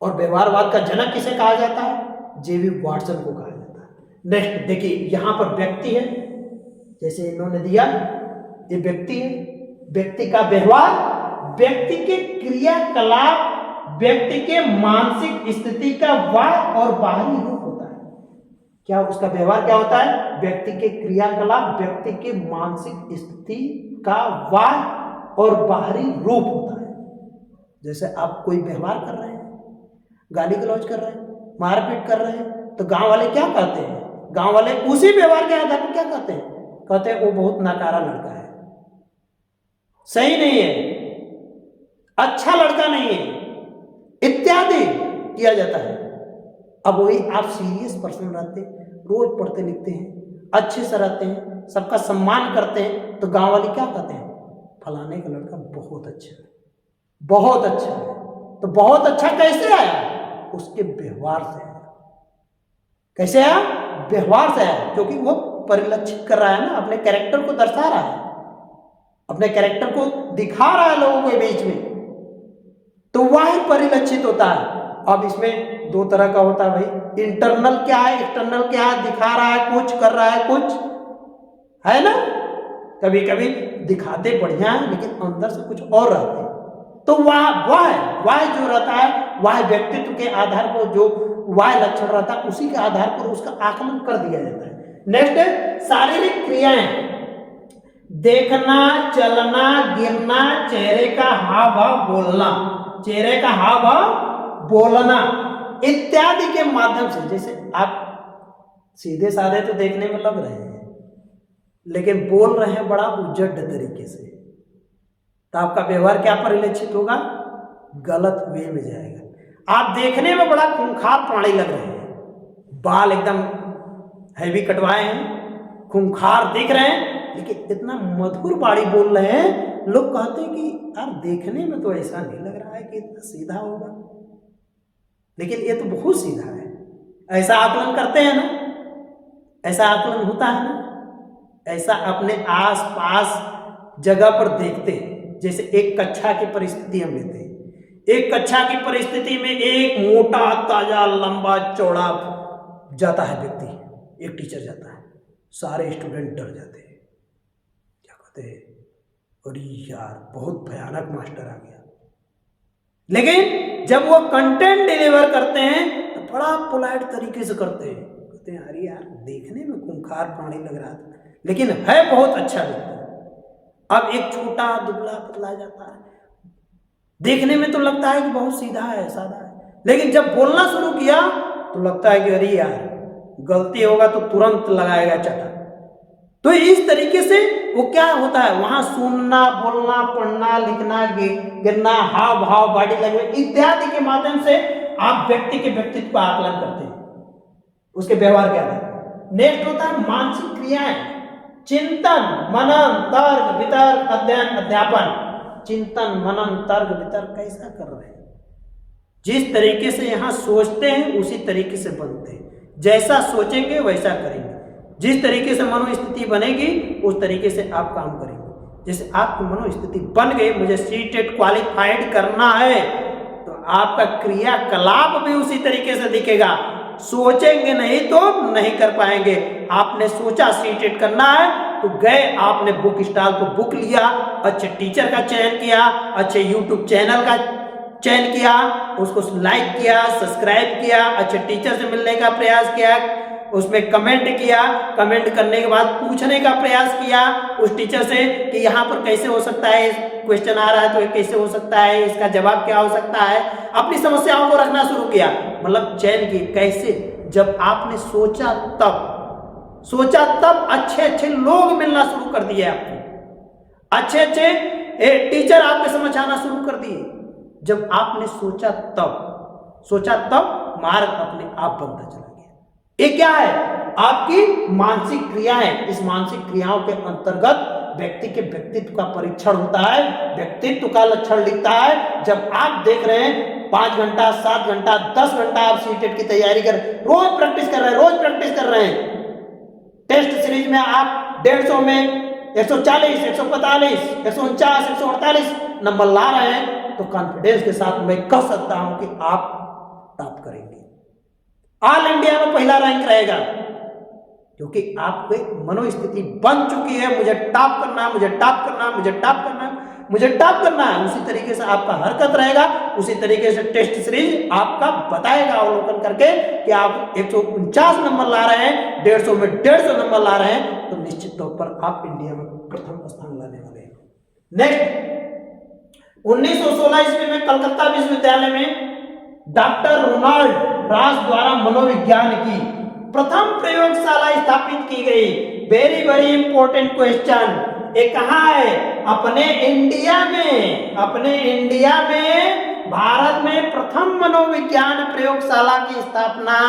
और व्यवहारवाद का जनक किसे कहा जाता है? जेबी वाटसन को कहा जाता है। नेक्स्ट देखिए, यहां पर व्यक्ति है, जैसे इन्होंने दिया, ये व्यक्ति है, व्यक्ति का व्यवहार, व्यक्ति के क्रियाकलाप, व्यक्ति के मानसिक स्थिति का बाह्य और बाहरी रूप होता है। क्या उसका व्यवहार क्या होता है? व्यक्ति के क्रियाकलाप, व्यक्ति के मानसिक स्थिति का बाह्य और बाहरी रूप होता है। जैसे आप कोई व्यवहार कर रहे हैं, गाली गलौज कर रहे हैं, मारपीट कर रहे हैं, तो गांव वाले क्या कहते हैं? गांव वाले उसी व्यवहार के आधार पर क्या कहते हैं? कहते हैं वो बहुत नकारा लड़का है, सही नहीं है, अच्छा लड़का नहीं है, इत्यादि किया जाता है। अब वही आप सीरियस पर्सन रहते, रोज पढ़ते लिखते हैं, अच्छे से रहते हैं, सबका सम्मान करते हैं, तो गांव वाले क्या कहते हैं? फलाने का लड़का बहुत अच्छा है, बहुत अच्छा है। तो बहुत अच्छा कैसे आया? उसके व्यवहार से आया। कैसे आया? व्यवहार से आया, क्योंकि वो परिलक्षित कर रहा है ना, अपने कैरेक्टर को दर्शा रहा है, अपने कैरेक्टर को दिखा रहा है लोगों के बीच में, तो वह परिलक्षित होता है। अब इसमें दो तरह का होता है भाई, इंटरनल क्या है, एक्सटर्नल क्या है, दिखा रहा है कुछ, कर रहा है कुछ, है ना। कभी कभी दिखाते बढ़िया है लेकिन अंदर से कुछ और रहते हैं। तो वह जो रहता है, वह व्यक्तित्व के आधार पर जो वह लक्षण रहता है, उसी के आधार पर उसका आकलन कर दिया जाता है। नेक्स्ट, शारीरिक क्रियाएं, देखना, चलना, गिरना, चेहरे का हाव भाव बोलना, चेहरे का हाव भाव बोलना इत्यादि के माध्यम से। जैसे आप सीधे साधे तो देखने में लग रहे हैं, लेकिन बोल रहे हैं बड़ा उज्जड तरीके से, तो आपका व्यवहार क्या परिलक्षित होगा? गलत वे में जाएगा। आप देखने में बड़ा खूंखार प्राणी लग रहे हैं, बाल एकदम हैवी कटवाए हैं, खूंखार दिख रहे हैं, लेकिन इतना मधुर बाणी बोल रहे हैं, लोग कहते हैं कि यार देखने में तो ऐसा नहीं लग रहा है कि इतना सीधा होगा, लेकिन ये तो बहुत सीधा है। ऐसा आकलन करते हैं ना, ऐसा आकलन होता है ना, ऐसा अपने आस पास जगह पर देखते हैं। जैसे एक कक्षा की परिस्थिति हम लेते हैं, एक कक्षा की परिस्थिति में एक मोटा ताजा लंबा चौड़ा जाता है व्यक्ति, एक टीचर जाता है, सारे स्टूडेंट डर जाते हैं, क्या कहते हैं, अरे यार बहुत भयानक मास्टर आ गया। लेकिन जब वो कंटेंट डिलीवर करते हैं तो बड़ा पोलाइट तरीके से करते हैं, कहते हैं अरे यार देखने में खूंखार प्राणी लग रहा था, लेकिन है बहुत अच्छा व्यक्ति। अब एक छोटा दुबला पतला जाता है, देखने में तो लगता है कि बहुत सीधा है, सादा है, लेकिन जब बोलना शुरू किया तो लगता है कि अरे यार गलती होगा तो तुरंत लगाएगा चटा। तो इस तरीके से वो क्या होता है, वहां सुनना, बोलना, पढ़ना, लिखना, गिरना, हाव भाव, बॉडी लैंग्वेज इत्यादि के माध्यम से आप व्यक्ति के व्यक्तित्व का आकलन करते हैं, उसके व्यवहार क्या है। नेक्स्ट होता है मानसिक क्रियाएं, चिंतन, मनन, तर्क, वितर्क, अध्ययन, अध्यापन। चिंतन, मनन, तर्क, वितर्क कैसा कर रहे हैं? जिस तरीके से यहां सोचते हैं उसी तरीके से बनते हैं। जैसा सोचेंगे वैसा करेंगे। जिस तरीके से मनोस्थिति बनेगी उस तरीके से आप काम करेंगे। जैसे आपकी मनोस्थिति बन गई, मुझे सीटेट क्वालिफाइड करना है, तो आपका क्रियाकलाप भी उसी तरीके से दिखेगा। सोचेंगे नहीं तो नहीं कर पाएंगे। आपने सोचा सीटेट करना है तो गए, आपने बुक स्टॉल को बुक लिया, अच्छे टीचर का चयन किया, अच्छे यूट्यूब चैनल का चयन किया, उसको लाइक किया, सब्सक्राइब किया, अच्छे टीचर से मिलने का प्रयास किया, उसमें कमेंट किया, कमेंट करने के बाद पूछने का प्रयास किया उस टीचर से कि यहाँ पर कैसे हो सकता है, क्वेश्चन आ रहा है तो ये कैसे हो सकता है, इसका जवाब क्या हो सकता है। अपनी समस्याओं को रखना शुरू किया, मतलब चयन की। कैसे? जब आपने सोचा तब अच्छे अच्छे लोग मिलना शुरू कर दिए, आपको अच्छे अच्छे टीचर आपके समझ आना शुरू कर दिए। जब आपने सोचा तब मार्ग अपने आप बनता चला गया। ये क्या है? आपकी मानसिक क्रियाएं। इस मानसिक क्रियाओं के अंतर्गत व्यक्ति के व्यक्तित्व का परीक्षण होता है, व्यक्तित्व का लक्षण लिखता है। जब आप देख रहे हैं 5 घंटा, 7 घंटा, 10 घंटा आप सीटेट की तैयारी कर, रोज प्रैक्टिस कर रहे हैं। टेस्ट सीरीज में आप 150 में 140, 145, 149, 148 नंबर ला रहे हैं, तो कॉन्फिडेंस के साथ मैं कह सकता हूं कि आप टॉप करेंगे, ऑल इंडिया में पहला रैंक रहेगा, क्योंकि आपकी मनोस्थिति बन चुकी है। मुझे टॉप करना है। उसी तरीके से आपका हरकत रहेगा, उसी तरीके से टेस्ट सीरीज आपका बताएगा अवलोकन करके कि आप 149 नंबर ला रहे हैं, 150 में 150 नंबर ला रहे हैं, तो निश्चित तौर पर आप इंडिया में प्रथम स्थान लाने वाले हैं। नेक्स्ट, 1916 ईस्वी में कलकत्ता विश्वविद्यालय में डॉक्टर रोनाल्ड रास द्वारा मनोविज्ञान की प्रथम प्रयोगशाला स्थापित की गई। वेरी इंपॉर्टेंट क्वेश्चन, ये कहाँ है? अपने इंडिया में भारत में प्रथम मनोविज्ञान प्रयोगशाला की स्थापना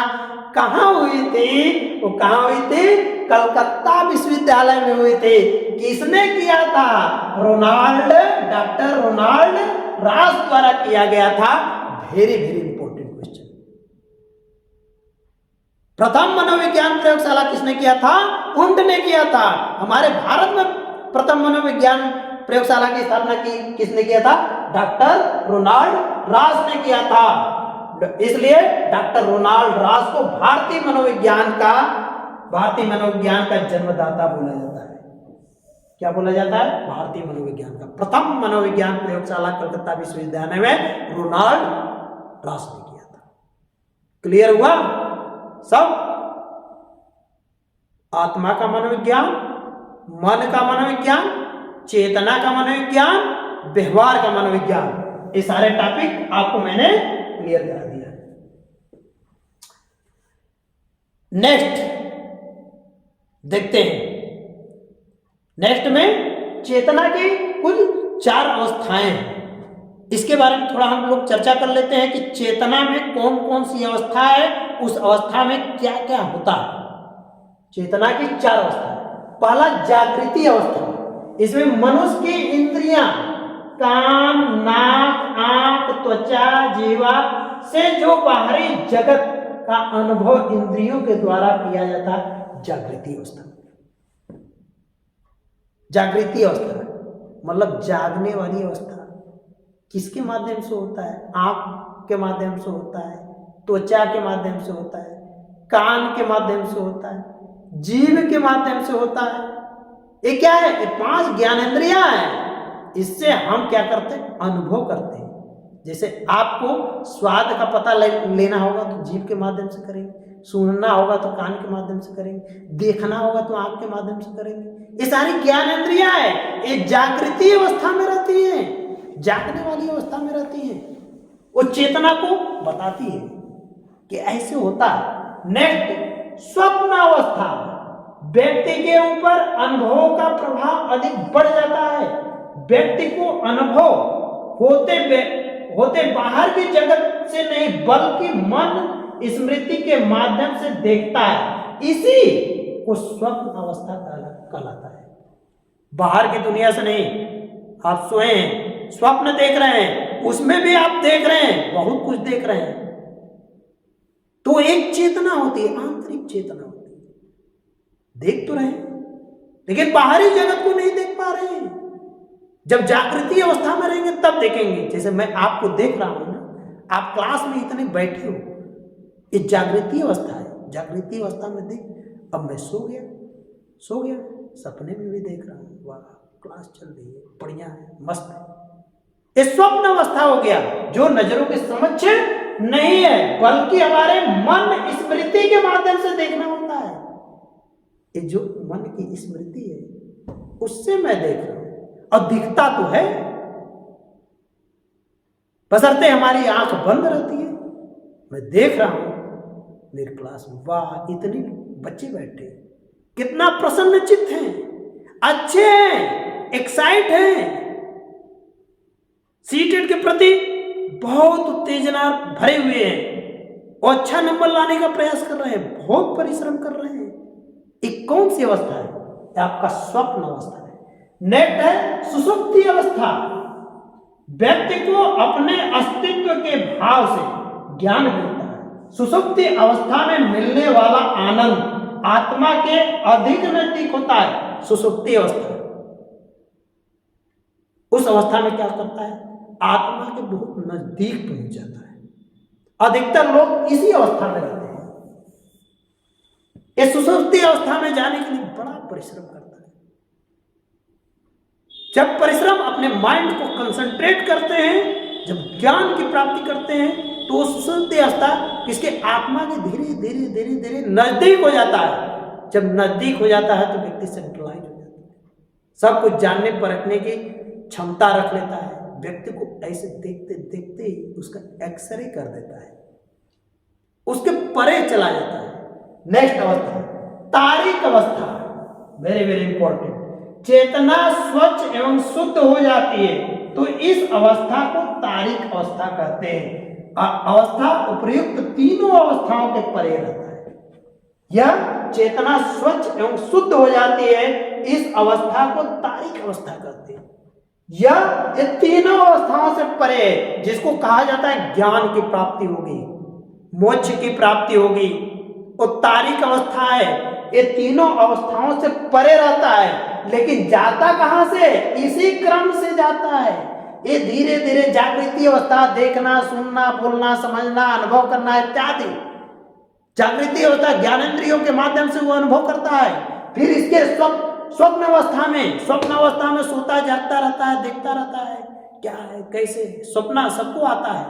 कहाँ हुई थी? वो कहाँ हुई थी? कलकत्ता विश्वविद्यालय में हुई थी। किसने किया था? डॉक्टर रोनाल्ड रास द्वारा किया गया था। Very important question. प्रथम मनोविज्ञान प्रयोगशाला किसने किया था? उंट ने किया था। हमारे भारत में प्रथम मनोविज्ञान प्रयोगशाला की स्थापना किसने किया था? डॉक्टर रोनाल्ड रास ने किया था। इसलिए डॉक्टर रोनाल्ड रास को भारतीय मनोविज्ञान का जन्मदाता बोला जाता है। क्या बोला जाता है? भारतीय मनोविज्ञान का प्रथम मनोविज्ञान प्रयोगशाला कलकत्ता विश्वविद्यालय में रोनाल्ड रास ने किया था। क्लियर हुआ सब? आत्मा का मनोविज्ञान, मन का मनोविज्ञान, चेतना का मनोविज्ञान, व्यवहार का मनोविज्ञान, ये सारे टॉपिक आपको मैंने क्लियर करा दिया। नेक्स्ट देखते हैं। नेक्स्ट में चेतना की कुल 4 अवस्थाएं हैं। इसके बारे में थोड़ा हम लोग चर्चा कर लेते हैं कि चेतना में कौन कौन सी अवस्था है, उस अवस्था में क्या क्या होता है। चेतना की 4 अवस्था। पहला जागृति अवस्था, इसमें मनुष्य की इंद्रियां कान, नाक, आंख, त्वचा, जीवा से जो बाहरी जगत का अनुभव इंद्रियों के द्वारा किया जाता है, जागृति अवस्था। जागृति अवस्था मतलब जागने वाली अवस्था। किसके माध्यम से होता है? आंख के माध्यम से होता है, त्वचा के माध्यम से होता है, कान के माध्यम से होता है, जीव के माध्यम से होता है। ये क्या है? ये 5 ज्ञानेंद्रियां हैं। इससे हम क्या करते हैं? अनुभव करते हैं। जैसे आपको स्वाद का पता लेना होगा तो जीभ के माध्यम से करेंगे, सुनना होगा तो कान के माध्यम से करेंगे, देखना होगा तो आंख के माध्यम से करेंगे। ये सारी ज्ञानेंद्रियां हैं, ये जागृति अवस्था में रहती हैं, जागने वाली अवस्था में रहती हैं। वो चेतना को बताती है कि ऐसे होता है। नेक्स्ट, स्वप्न अवस्था। व्यक्ति के ऊपर अनुभवों का प्रभाव अधिक बढ़ जाता है। व्यक्ति को अनुभव होते बाहर की जगत से नहीं, बल्कि मन स्मृति के माध्यम से देखता है। इसी को स्वप्न अवस्था कहलाता है। बाहर की दुनिया से नहीं, आप सोए हैं, स्वप्न देख रहे हैं, उसमें भी आप देख रहे हैं, बहुत कुछ देख रहे हैं, तो एक चेतना होती है, आंतरिक चेतना होती है, देख तो रहे लेकिन बाहरी जगत को नहीं देख पा रहे हैं। जब जागृति अवस्था में रहेंगे तब देखेंगे। जैसे मैं आपको देख रहा हूं ना, आप क्लास में इतने बैठे हो, ये जागृति अवस्था है। जागृति अवस्था में देख, अब मैं सो गया, सपने में भी देख रहा हूं, वाह क्लास चल रही है, बढ़िया है, मस्त है। ये स्वप्न अवस्था हो गया, जो नजरों के समक्ष नहीं है, बल्कि हमारे मन स्मृति के माध्यम से देखना होता है। ये जो मन की स्मृति है उससे मैं देख रहा हूं, और दिखता तो है, बशर्ते हमारी आंख बंद रहती है। मैं देख रहा हूं मेरी क्लास में, वाह इतने बच्चे बैठे, कितना प्रसन्नचित्त हैं, अच्छे हैं, एक्साइट हैं, सीटेट के प्रति बहुत उत्तेजना भरे हुए हैं और अच्छा नंबर लाने का प्रयास कर रहे हैं, बहुत परिश्रम कर रहे हैं। एक कौन सी अवस्था है? आपका स्वप्न अवस्था है। नेक्स्ट है सुषुप्ति अवस्था। व्यक्ति को अपने अस्तित्व के भाव से ज्ञान मिलता है। सुषुप्ति अवस्था में मिलने वाला आनंद आत्मा के अधिक नजदीक होता है। सुषुप्ति अवस्था, उस अवस्था में क्या करता है? आत्मा के बहुत नजदीक पहुंच जाता है। अधिकतर लोग इसी अवस्था में रहते हैं। इस सुषुप्ति अवस्था में जाने के लिए बड़ा परिश्रम करता है। जब परिश्रम अपने माइंड को कंसंट्रेट करते हैं, जब ज्ञान की प्राप्ति करते हैं, तो सुषुप्ति अवस्था किसके? आत्मा के धीरे धीरे धीरे धीरे नजदीक हो जाता है। जब नजदीक हो जाता है तो व्यक्ति सेंट्रलाइज हो जाता है, सब कुछ जानने परखने की क्षमता रख लेता है। व्यक्ति को ऐसे देखते देखते ही उसका एक्सरे कर देता है, उसके परे चला जाता है। नेक्स्ट अवस्था तारिक अवस्था, वेरी वेरी इंपॉर्टेंट। चेतना स्वच्छ एवं शुद्ध हो जाती है तो इस अवस्था को तारिक अवस्था कहते हैं। अवस्था उपर्युक्त तीनों अवस्थाओं के परे रहता है। यह चेतना स्वच्छ एवं शुद्ध हो जाती है, इस अवस्था को तारिक अवस्था कहते हैं। यह ये तीनों अवस्थाओं से परे है, जिसको कहा जाता है ज्ञान की प्राप्ति होगी, मोक्ष की प्राप्ति होगी, वो तारिक अवस्था है। ये तीनों अवस्थाओं से परे रहता है, लेकिन जाता कहां से? इसी क्रम से जाता है। ये धीरे धीरे जागृति अवस्था, देखना, सुनना, बोलना, समझना, अनुभव करना इत्यादि, जागृति अवस्था ज्ञानेंद्रियों के माध्यम से वो अनुभव करता है। फिर इसके स्वप्न अवस्था में सोता जागता रहता है, देखता रहता है क्या है, कैसे। स्वप्न सबको आता है,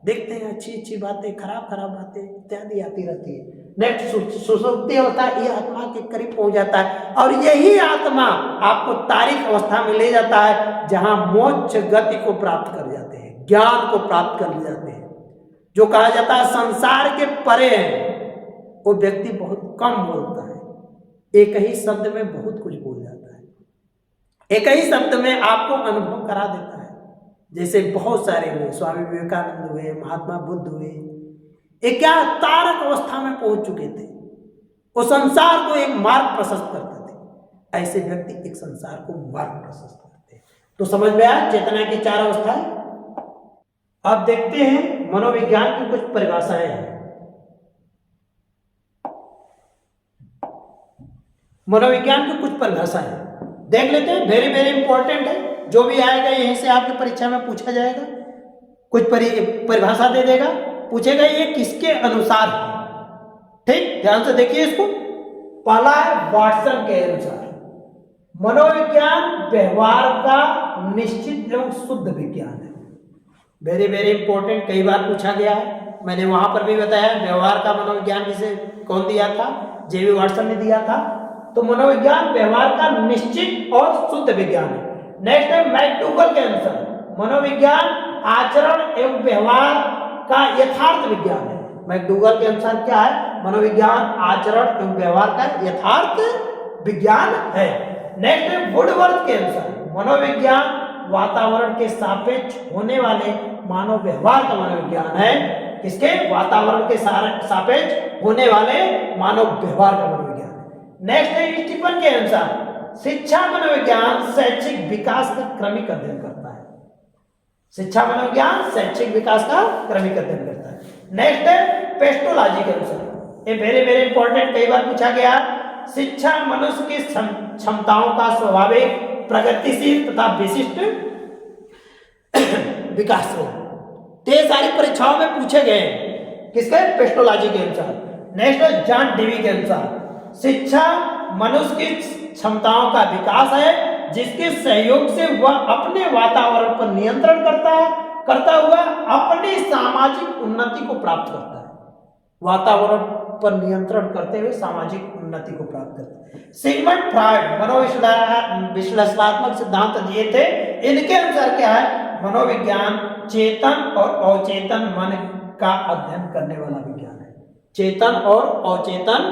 देखते हैं अच्छी अच्छी बातें, खराब खराब बातें इत्यादि आती रहती है। नेक्स्ट सुषुप्ति अवस्था, ये आत्मा के करीब पहुंच जाता है, और यही आत्मा आपको तारिक अवस्था में ले जाता है, जहां मोक्ष गति को प्राप्त कर जाते हैं, ज्ञान को प्राप्त कर जाते हैं। जो कहा जाता है संसार के परे है, वो व्यक्ति बहुत कम बोलता है, एक ही शब्द में बहुत कुछ बोल जाता है, एक ही शब्द में आपको अनुभव करा देता है। जैसे बहुत सारे हुए, स्वामी विवेकानंद हुए, महात्मा बुद्ध हुए, एक क्या तारक अवस्था में पहुंच चुके थे, वो संसार को एक मार्ग प्रशस्त करते थे। ऐसे व्यक्ति एक संसार को मार्ग प्रशस्त करते हैं। तो समझ में आया चेतना की चार अवस्थाएं। अब देखते हैं मनोविज्ञान की कुछ परिभाषाएं हैं। मनोविज्ञान की कुछ परिभाषाएं देख लेते हैं, वेरी वेरी इंपॉर्टेंट है। जो भी आएगा यहीं से आपकी परीक्षा में पूछा जाएगा, कुछ परिभाषा दे देगा, पूछेगा ये किसके अनुसार है। ठीक, ध्यान से देखिए इसको। पहला है वाटसन के अनुसार, मनोविज्ञान व्यवहार का निश्चित एवं शुद्ध विज्ञान है। वेरी वेरी इंपॉर्टेंट, कई बार पूछा गया है, मैंने वहां पर भी बताया। व्यवहार का मनोविज्ञान जिसे कौन दिया था? जेवी वाटसन ने दिया था। तो मनोविज्ञान व्यवहार का निश्चित और शुद्ध विज्ञान है। नेक्स्ट है मैकडूगल के अनुसार, मनोविज्ञान आचरण एवं व्यवहार का यथार्थ विज्ञान है। मैकडूगल के अनुसार क्या है? मनोविज्ञान आचरण एवं व्यवहार का यथार्थ विज्ञान है। नेक्स्ट है वुडवर्थ के अनुसार, मनोविज्ञान वातावरण के सापेक्ष होने वाले मानव व्यवहार का मनोविज्ञान है। किसके? वातावरण के सापेक्ष होने वाले मानव व्यवहार का मनोविज्ञान। नेक्स्ट है स्टीफन के अनुसार, शिक्षा मनोविज्ञान शैक्षिक विकास का क्रमिक अध्ययन करता है। शिक्षा मनोविज्ञान शैक्षिक विकास का क्रमिक अध्ययन करता है। नेक्स्ट है पेस्टोलॉजी के अनुसार, ये वेरी वेरी इंपॉर्टेंट, कई बार पूछा गया, शिक्षा मनुष्य की क्षमताओं का स्वाभाविक, प्रगतिशील तथा विशिष्ट विकास हो। ये सारी परीक्षाओं में पूछे गए किसके? पेस्टोलॉजी के अनुसार। नेक्स्ट है जॉन डेवी के अनुसार, शिक्षा मनुष्य की क्षमताओं का विकास है जिसके सहयोग से वह अपने वातावरण पर नियंत्रण करता हुआ अपनी सामाजिक उन्नति को प्राप्त करता है। वातावरण पर नियंत्रण करते हुए सामाजिक उन्नति को प्राप्त करता है। सिगमंड फ्रॉइड मनोविश्लेषणात्मक सिद्धांत दिए थे, इनके अनुसार क्या है? मनोविज्ञान चेतन और अचेतन मन का अध्ययन करने वाला विज्ञान है। चेतन और अचेतन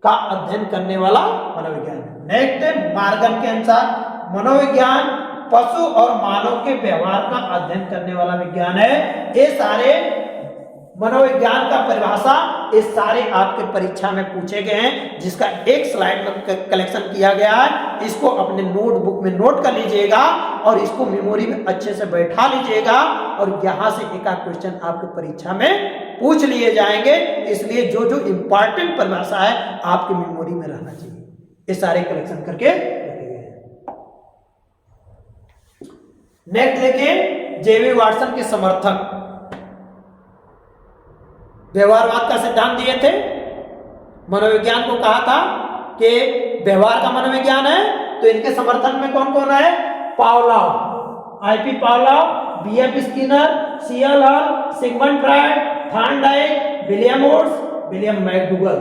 का अध्ययन करने वाला मनोविज्ञान है। नेक्स्ट मार्गन के अनुसार मनोविज्ञान पशु और मानव के व्यवहार का अध्ययन करने वाला विज्ञान है। ये सारे मनोविज्ञान का परिभाषा ये सारे आपके परीक्षा में पूछे गए हैं, जिसका एक स्लाइड में कलेक्शन किया गया है। इसको अपने नोटबुक में नोट कर लीजिएगा और इसको मेमोरी में अच्छे से बैठा लीजिएगा और यहाँ से एक आध क्वेश्चन आपके परीक्षा में पूछ लिए जाएंगे। इसलिए जो जो इंपॉर्टेंट परिभाषा है आपकी मेमोरी में रहना चाहिए। ये सारे कलेक्शन करके रखे गए हैं। नेक्स्ट देखिए जेवी वाटसन के समर्थक व्यवहारवाद का सिद्धांत दिए थे। मनोविज्ञान को कहा था कि व्यवहार का मनोविज्ञान है, तो इनके समर्थन में कौन कौन है? Pavlov, IP Pavlov, BF Skinner, CL Hull, Sigmund Freud, Thorndike, William Woods, William McDougall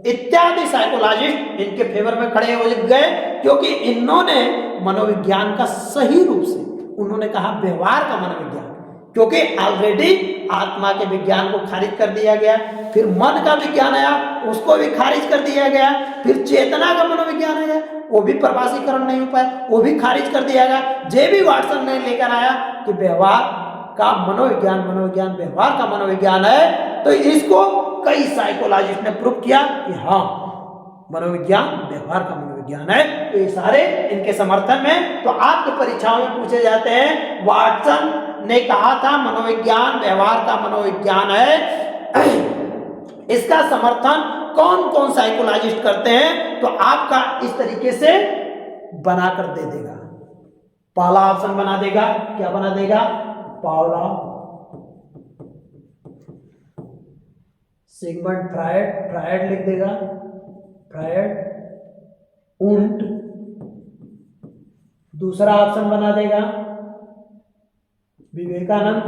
इत्यादि साइकोलॉजिस्ट इनके फेवर में खड़े हो गए, क्योंकि इन्होंने मनोविज्ञान का सही रूप से उन्होंने कहा व्यवहार का मनोविज्ञान, क्योंकि ऑलरेडी आत्मा के विज्ञान को खारिज कर दिया गया, फिर मन का विज्ञान आया उसको भी खारिज कर दिया गया, फिर चेतना का मनोविज्ञान आया वो भी प्रभाषीकरण नहीं हो पाया, वो भी खारिज कर दिया गया। जेवी वाटसन ने लेकर आया कि व्यवहार का मनोविज्ञान व्यवहार का मनोविज्ञान है। तो इसको कई साइकोलॉजिस्ट ने प्रूव किया कि हाँ मनोविज्ञान व्यवहार का मनोविज्ञान है। तो ये सारे इनके समर्थन में तो आपके परीक्षाओं में पूछे जाते हैं। वाटसन ने कहा था मनोविज्ञान व्यवहार का मनोविज्ञान है, इसका समर्थन कौन कौन साइकोलॉजिस्ट करते हैं? तो आपका इस तरीके से बनाकर दे देगा। पहला ऑप्शन बना देगा, क्या बना देगा? पावलोव, सिगमंड फ्रॉइड लिख देगा, फ्रॉइड, उंट। दूसरा ऑप्शन बना देगा विवेकानंद,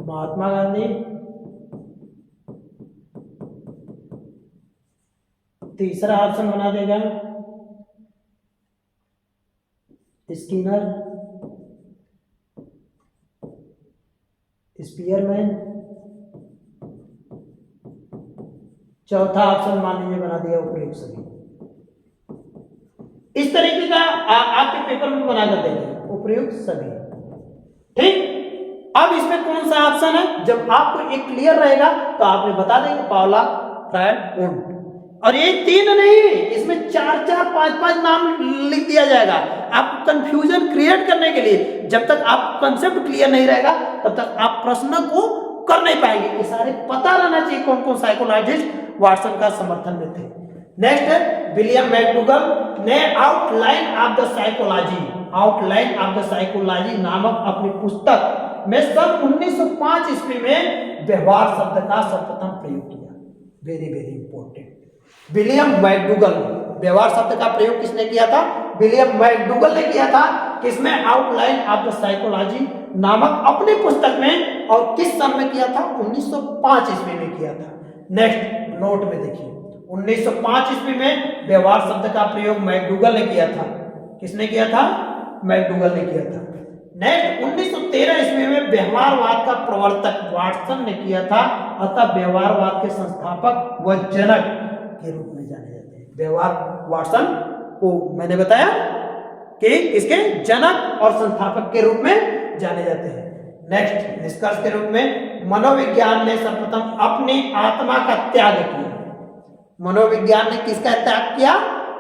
महात्मा गांधी। तीसरा ऑप्शन बना देगा स्किनर, स्पीयरमैन। चौथा ऑप्शन मान लीजिए बना दिया उपयुक्त सभी। इस तरीके का आपके पेपर में बनाकर देंगे उपयुक्त सभी। ठीक, अब इसमें कौन सा ऑप्शन है? जब आपको एक क्लियर रहेगा तो आपने बता देंगे पावलोव, फ्रॉइड, उंट। और ये तीन नहीं, इसमें 4-4, 5-5 नाम लिख दिया जाएगा आपको कंफ्यूजन क्रिएट करने के लिए। जब तक आप कंसेप्ट क्लियर नहीं रहेगा तब तक आप प्रश्न को कर नहीं पाएंगे। ये सारे पता रहना चाहिए कौन कौन साइकोलॉजिस्ट वाटसन का समर्थन में थे। नेक्स्ट है विलियम मैकडूगल ने आउटलाइन ऑफ द साइकोलॉजी नामक अपनी पुस्तक में सन 1905 ईस्वी में व्यवहार शब्द का सर्वप्रथम प्रयोग किया। Very very important. William McDougall, व्यवहार शब्द का प्रयोग किसने किया था? विलियम मैकडूगल ने किया था। किसमें? आउटलाइन ऑफ द साइकोलॉजी नामक अपनी पुस्तक में। और किस सन में किया था? 1905 ईस्वी में किया था। नेक्स्ट नोट में देखिए 1905 ईस्वी में व्यवहार शब्द का प्रयोग मैकडूगल ने किया था। किसने किया था? मैकडूगल ने किया था। नेक्स्ट 1913 ईस्वी में व्यवहारवाद का प्रवर्तक वाटसन ने किया था। अतः व्यवहारवाद के संस्थापक व जनक के रूप में जाने जाते हैं। व्यवहार वाटसन को मैंने बताया कि इसके जनक और संस्थापक के रूप में जाने जाते हैं। नेक्स्ट निष्कर्ष के रूप में मनोविज्ञान ने सर्वप्रथम अपनी आत्मा का त्याग किया। मनोविज्ञान ने किसका त्याग किया?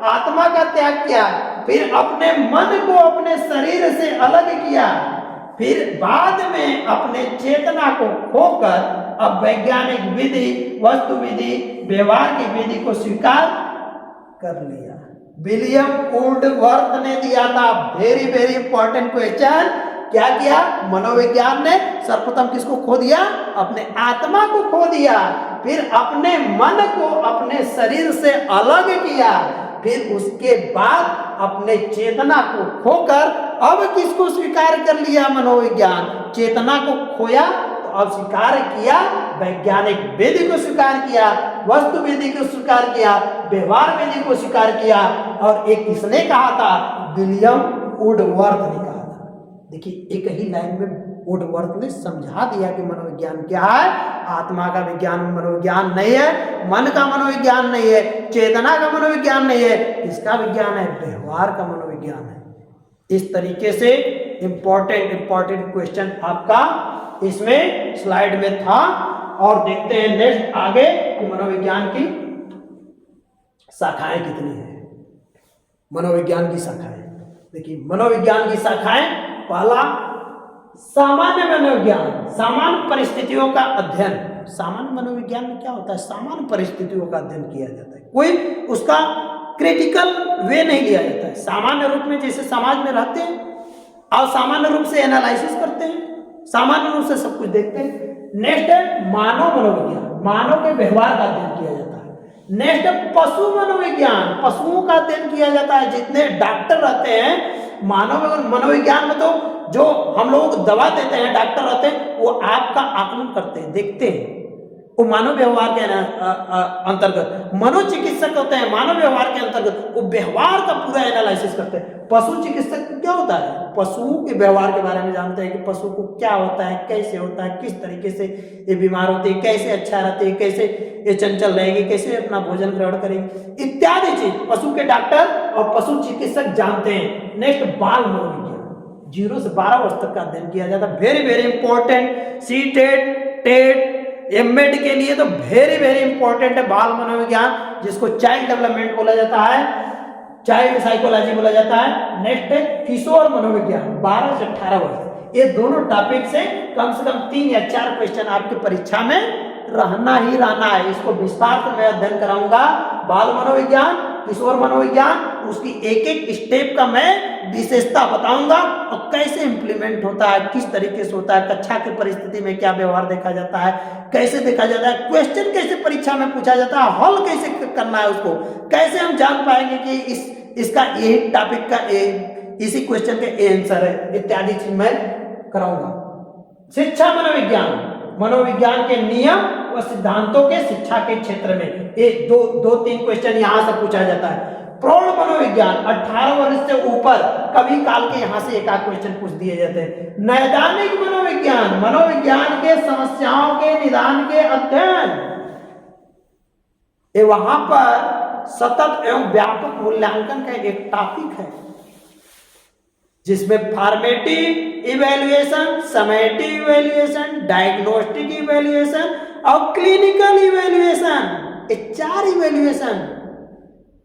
आत्मा का त्याग किया। फिर अपने मन को अपने शरीर से अलग किया। फिर बाद में अपने चेतना को खोकर अब वैज्ञानिक विधि, वस्तु विधि, व्यवहार की विधि को स्वीकार कर लिया। विलियम वुडवर्थ ने दिया था वेरी वेरी इंपॉर्टेंट क्वेश्चन। क्या किया? मनोविज्ञान ने सर्वप्रथम किसको खो दिया? अपने आत्मा को खो दिया। फिर अपने मन को अपने शरीर से अलग किया। फिर उसके बाद अपने चेतना को खोकर अब किसको स्वीकार कर लिया? मनोविज्ञान। चेतना को खोया तो अब स्वीकार किया, वैज्ञानिक विधि को स्वीकार किया, वस्तु विधि को स्वीकार किया, व्यवहार विधि को स्वीकार किया। और एक किसने कहा था? विलियम वुडवर्थ ने कहा था। देखिए एक ही लाइन में वुडवर्थ ने समझा दिया कि मनोविज्ञान क्या है। आत्मा का विज्ञान मनोविज्ञान नहीं है, मन का मनोविज्ञान नहीं है, चेतना का मनोविज्ञान नहीं है। किसका विज्ञान है? व्यवहार का मनोविज्ञान है। इस तरीके से इंपॉर्टेंट क्वेश्चन आपका इसमें स्लाइड में था। और देखते हैं नेक्स्ट आगे कि मनोविज्ञान की शाखाएं कितनी है। मनोविज्ञान की शाखाएं देखिए, मनोविज्ञान की शाखाएं, पहला सामान्य मनोविज्ञान, सामान्य परिस्थितियों का अध्ययन। सामान्य मनोविज्ञान में क्या होता है? सामान्य परिस्थितियों का अध्ययन किया जाता है, कोई उसका क्रिटिकल वे नहीं लिया जाता है। सामान्य रूप में जैसे समाज में रहते हैं और सामान्य रूप से एनालिसिस करते हैं, सामान्य रूप से सब कुछ देखते हैं। नेक्स्ट है मानव मनोविज्ञान, मानव के व्यवहार का अध्ययन किया जाता है। नेक्स्ट है पशु मनोविज्ञान, पशुओं का अध्ययन किया जाता है। जितने डॉक्टर रहते हैं मानव मनोविज्ञान में, तो जो हम लोग दवा देते हैं डॉक्टर रहते हैं, वो आपका आकलन करते हैं, देखते हैं। वो मानव व्यवहार के अंतर्गत मनोचिकित्सक होते हैं, मानव व्यवहार के अंतर्गत वो व्यवहार का पूरा एनालिसिस करते हैं। पशु चिकित्सक क्या होता है? पशुओं के व्यवहार के बारे में जानते हैं कि पशु को क्या होता है, कैसे होता है, किस तरीके से ये बीमार होती है, कैसे अच्छा रहती है, कैसे ये चंचल रहेगी, कैसे अपना भोजन ग्रहण करेगी, इत्यादि चीज पशु के डॉक्टर और पशु चिकित्सक जानते हैं। नेक्स्ट बाल मनोविज्ञान, 0 से 12 वर्ष तक का अध्ययन किया जाता है। Very very important, CTET, TET, MEd के लिए तो वेरी वेरी इंपॉर्टेंट है बाल मनोविज्ञान, जिसको चाइल्ड डेवलपमेंट बोला जाता है, चाइल्ड साइकोलॉजी बोला जाता है। नेक्स्ट है किशोर मनोविज्ञान, 12 से 18 वर्ष। ये दोनों टॉपिक से कम 3 या 4 क्वेश्चन आपकी परीक्षा में रहना ही रहना है। इसको विस्तार से मैं अध्ययन कराऊंगा। बाल मनोविज्ञान, किशोर मनोविज्ञान, उसकी एक एक स्टेप का मैं विशेषता बताऊंगा और कैसे इंप्लीमेंट होता है, किस तरीके से होता है, कक्षा की परिस्थिति में क्या व्यवहार देखा जाता है, कैसे देखा जाता है, क्वेश्चन कैसे परीक्षा में पूछा जाता है, हल कैसे करना है, उसको कैसे हम जान पाएंगे कि इसका यही टॉपिक का इसी क्वेश्चन के आंसर है, इत्यादि चीज मैं कराऊंगा। शिक्षा मनोविज्ञान, मनोविज्ञान के नियम और सिद्धांतों के शिक्षा के क्षेत्र में ये दो 3 क्वेश्चन यहां से पूछा जाता है। प्रौढ़ मनोविज्ञान, 18 वर्ष से ऊपर कभी काल के यहां से एक आध क्वेश्चन पूछ दिए जाते हैं। नैदानिक मनोविज्ञान, मनोविज्ञान के समस्याओं के निदान के अध्ययन, ये वहां पर सतत एवं व्यापक मूल्यांकन का एक टॉपिक है, जिसमें formative evaluation, summative evaluation, diagnostic evaluation और क्लिनिकल इवैल्यूएशन, ये 4 इवैल्यूएशन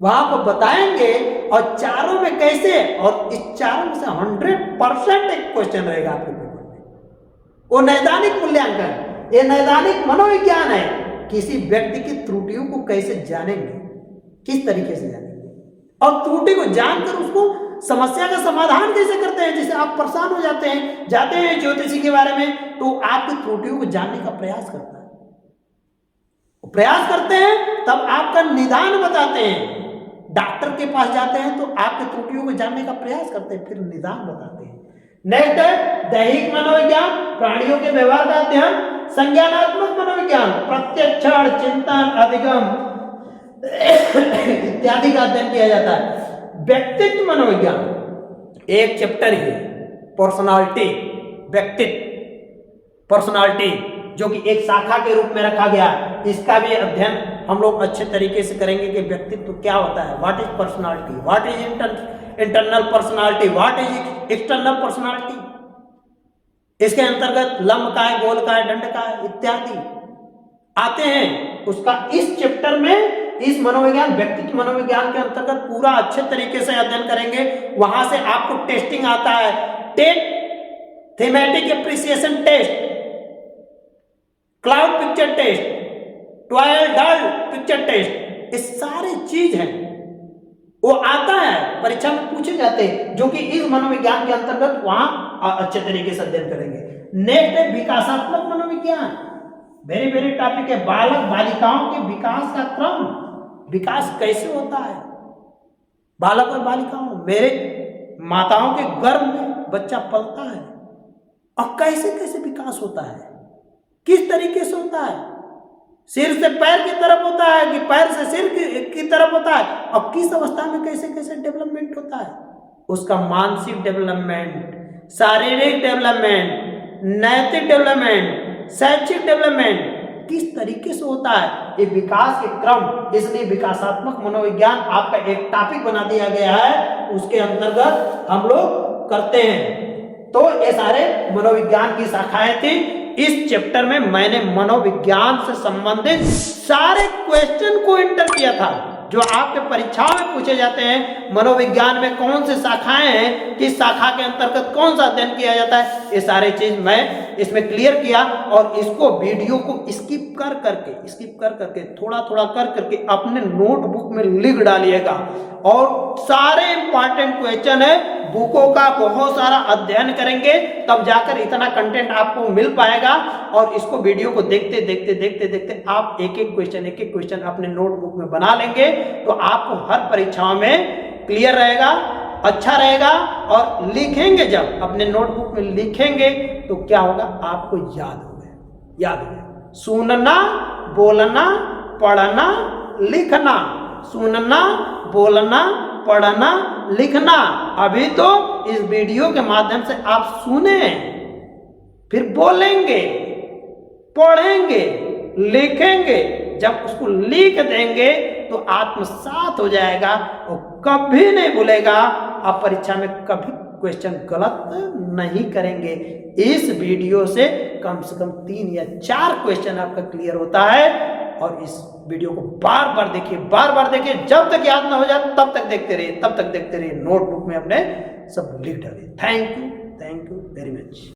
वहां पर बताएंगे। और चारों में कैसे, और इस चारों में से 100% एक क्वेश्चन रहेगा आपके पेपर में, वो नैदानिक मूल्यांकन। ये नैदानिक मनोविज्ञान है, किसी व्यक्ति की त्रुटियों को कैसे जानेंगे, किस तरीके से जानेंगे, और त्रुटि को जानकर उसको समस्या का समाधान कैसे करते हैं। जैसे आप परेशान हो जाते हैं ज्योतिषी के बारे में, तो आपकी त्रुटियों को जानने का प्रयास करता है, प्रयास करते हैं तब आपका निदान बताते हैं। डॉक्टर के पास जाते हैं तो आपके त्रुटियों को जानने का प्रयास करते हैं, फिर निदान बताते हैं। नेक्स्ट है दैहिक मनोविज्ञान, प्राणियों के व्यवहार का अध्ययन। संज्ञानात्मक मनोविज्ञान, प्रत्यक्षण, चिंतन, अधिगम इत्यादि का अध्ययन किया जाता है। व्यक्तित्व मनोविज्ञान, एक चैप्टर ही पर्सनालिटी, व्यक्तित्व, पर्सनालिटी, जो कि एक शाखा के रूप में रखा गया। इसका भी अध्ययन हम लोग अच्छे तरीके से करेंगे कि व्यक्तित्व क्या होता है, what is personality, what is internal personality, what is external personality. इसके अंतर्गत लंबकाय, गोलकाय, दंडकाय इत्यादि आते हैं। उसका इस चैप्टर में, इस मनोविज्ञान, व्यक्तित्व मनोविज्ञान के अंतर्गत पूरा अच्छे तरीके से अध्ययन करेंगे। वहां से आपको टेस्टिंग आता है, TAT thematic apperception test, cloud picture test, ट्वाइल डल पिक्चर टेस्ट, ये सारे चीज हैं, वो आता है, परीक्षा में पूछे जाते हैं, जो कि इस मनोविज्ञान के अंतर्गत वहां अच्छे तरीके से अध्ययन करेंगे। नेक्स्ट है विकासात्मक मनोविज्ञान, वेरी वेरी टॉपिक है। बालक बालिकाओं के विकास का क्रम, विकास कैसे होता है बालक और बालिकाओं, मेरे माताओं के गर्भ में बच्चा पलता है और कैसे कैसे विकास होता है, किस तरीके से होता है, सिर से पैर की तरफ होता है कि पैर से सिर की तरफ होता है, और किस अवस्था में कैसे कैसे डेवलपमेंट होता है, उसका मानसिक डेवलपमेंट, शारीरिक डेवलपमेंट, नैतिक डेवलपमेंट, शैक्षिक डेवलपमेंट किस तरीके से होता है, ये विकास के क्रम। इसलिए विकासात्मक मनोविज्ञान आपका एक टॉपिक बना दिया गया है, उसके अंतर्गत हम लोग करते हैं। तो ये सारे मनोविज्ञान की शाखाएं थी। इस चैप्टर में मैंने मनोविज्ञान से संबंधित सारे क्वेश्चन को एंटर किया था जो आपके परीक्षाओं में पूछे जाते हैं। मनोविज्ञान में कौन सी शाखाएं हैं, किस शाखा के अंतर्गत कौन सा अध्ययन किया जाता है, ये सारे चीज मैं इसमें क्लियर किया। और इसको वीडियो को स्किप कर करके थोड़ा थोड़ा कर करके अपने नोटबुक में लिख डालिएगा। और सारे इंपॉर्टेंट क्वेश्चन है, बुकों का बहुत सारा अध्ययन करेंगे तब जाकर इतना कंटेंट आपको मिल पाएगा। और इसको वीडियो को देखते देखते आप एक एक क्वेश्चन अपने नोटबुक में बना लेंगे तो आपको हर परीक्षाओं में क्लियर रहेगा, अच्छा रहेगा। और लिखेंगे, जब अपने नोटबुक में लिखेंगे तो क्या होगा, आपको याद होगा। सुनना, बोलना, पढ़ना, लिखना, सुनना, बोलना, पढ़ना, लिखना। अभी तो इस वीडियो के माध्यम से आप सुने, फिर बोलेंगे, पढ़ेंगे, लिखेंगे। जब उसको लिख देंगे तो आत्मसात हो जाएगा और कभी नहीं भूलेगा। आप परीक्षा में कभी क्वेश्चन गलत नहीं करेंगे। इस वीडियो से कम 3 या 4 क्वेश्चन आपका क्लियर होता है। और इस वीडियो को बार बार देखिए, जब तक याद ना हो जाए तब तक देखते रहिए, नोटबुक में अपने सब लिख डालिए। Thank you very much.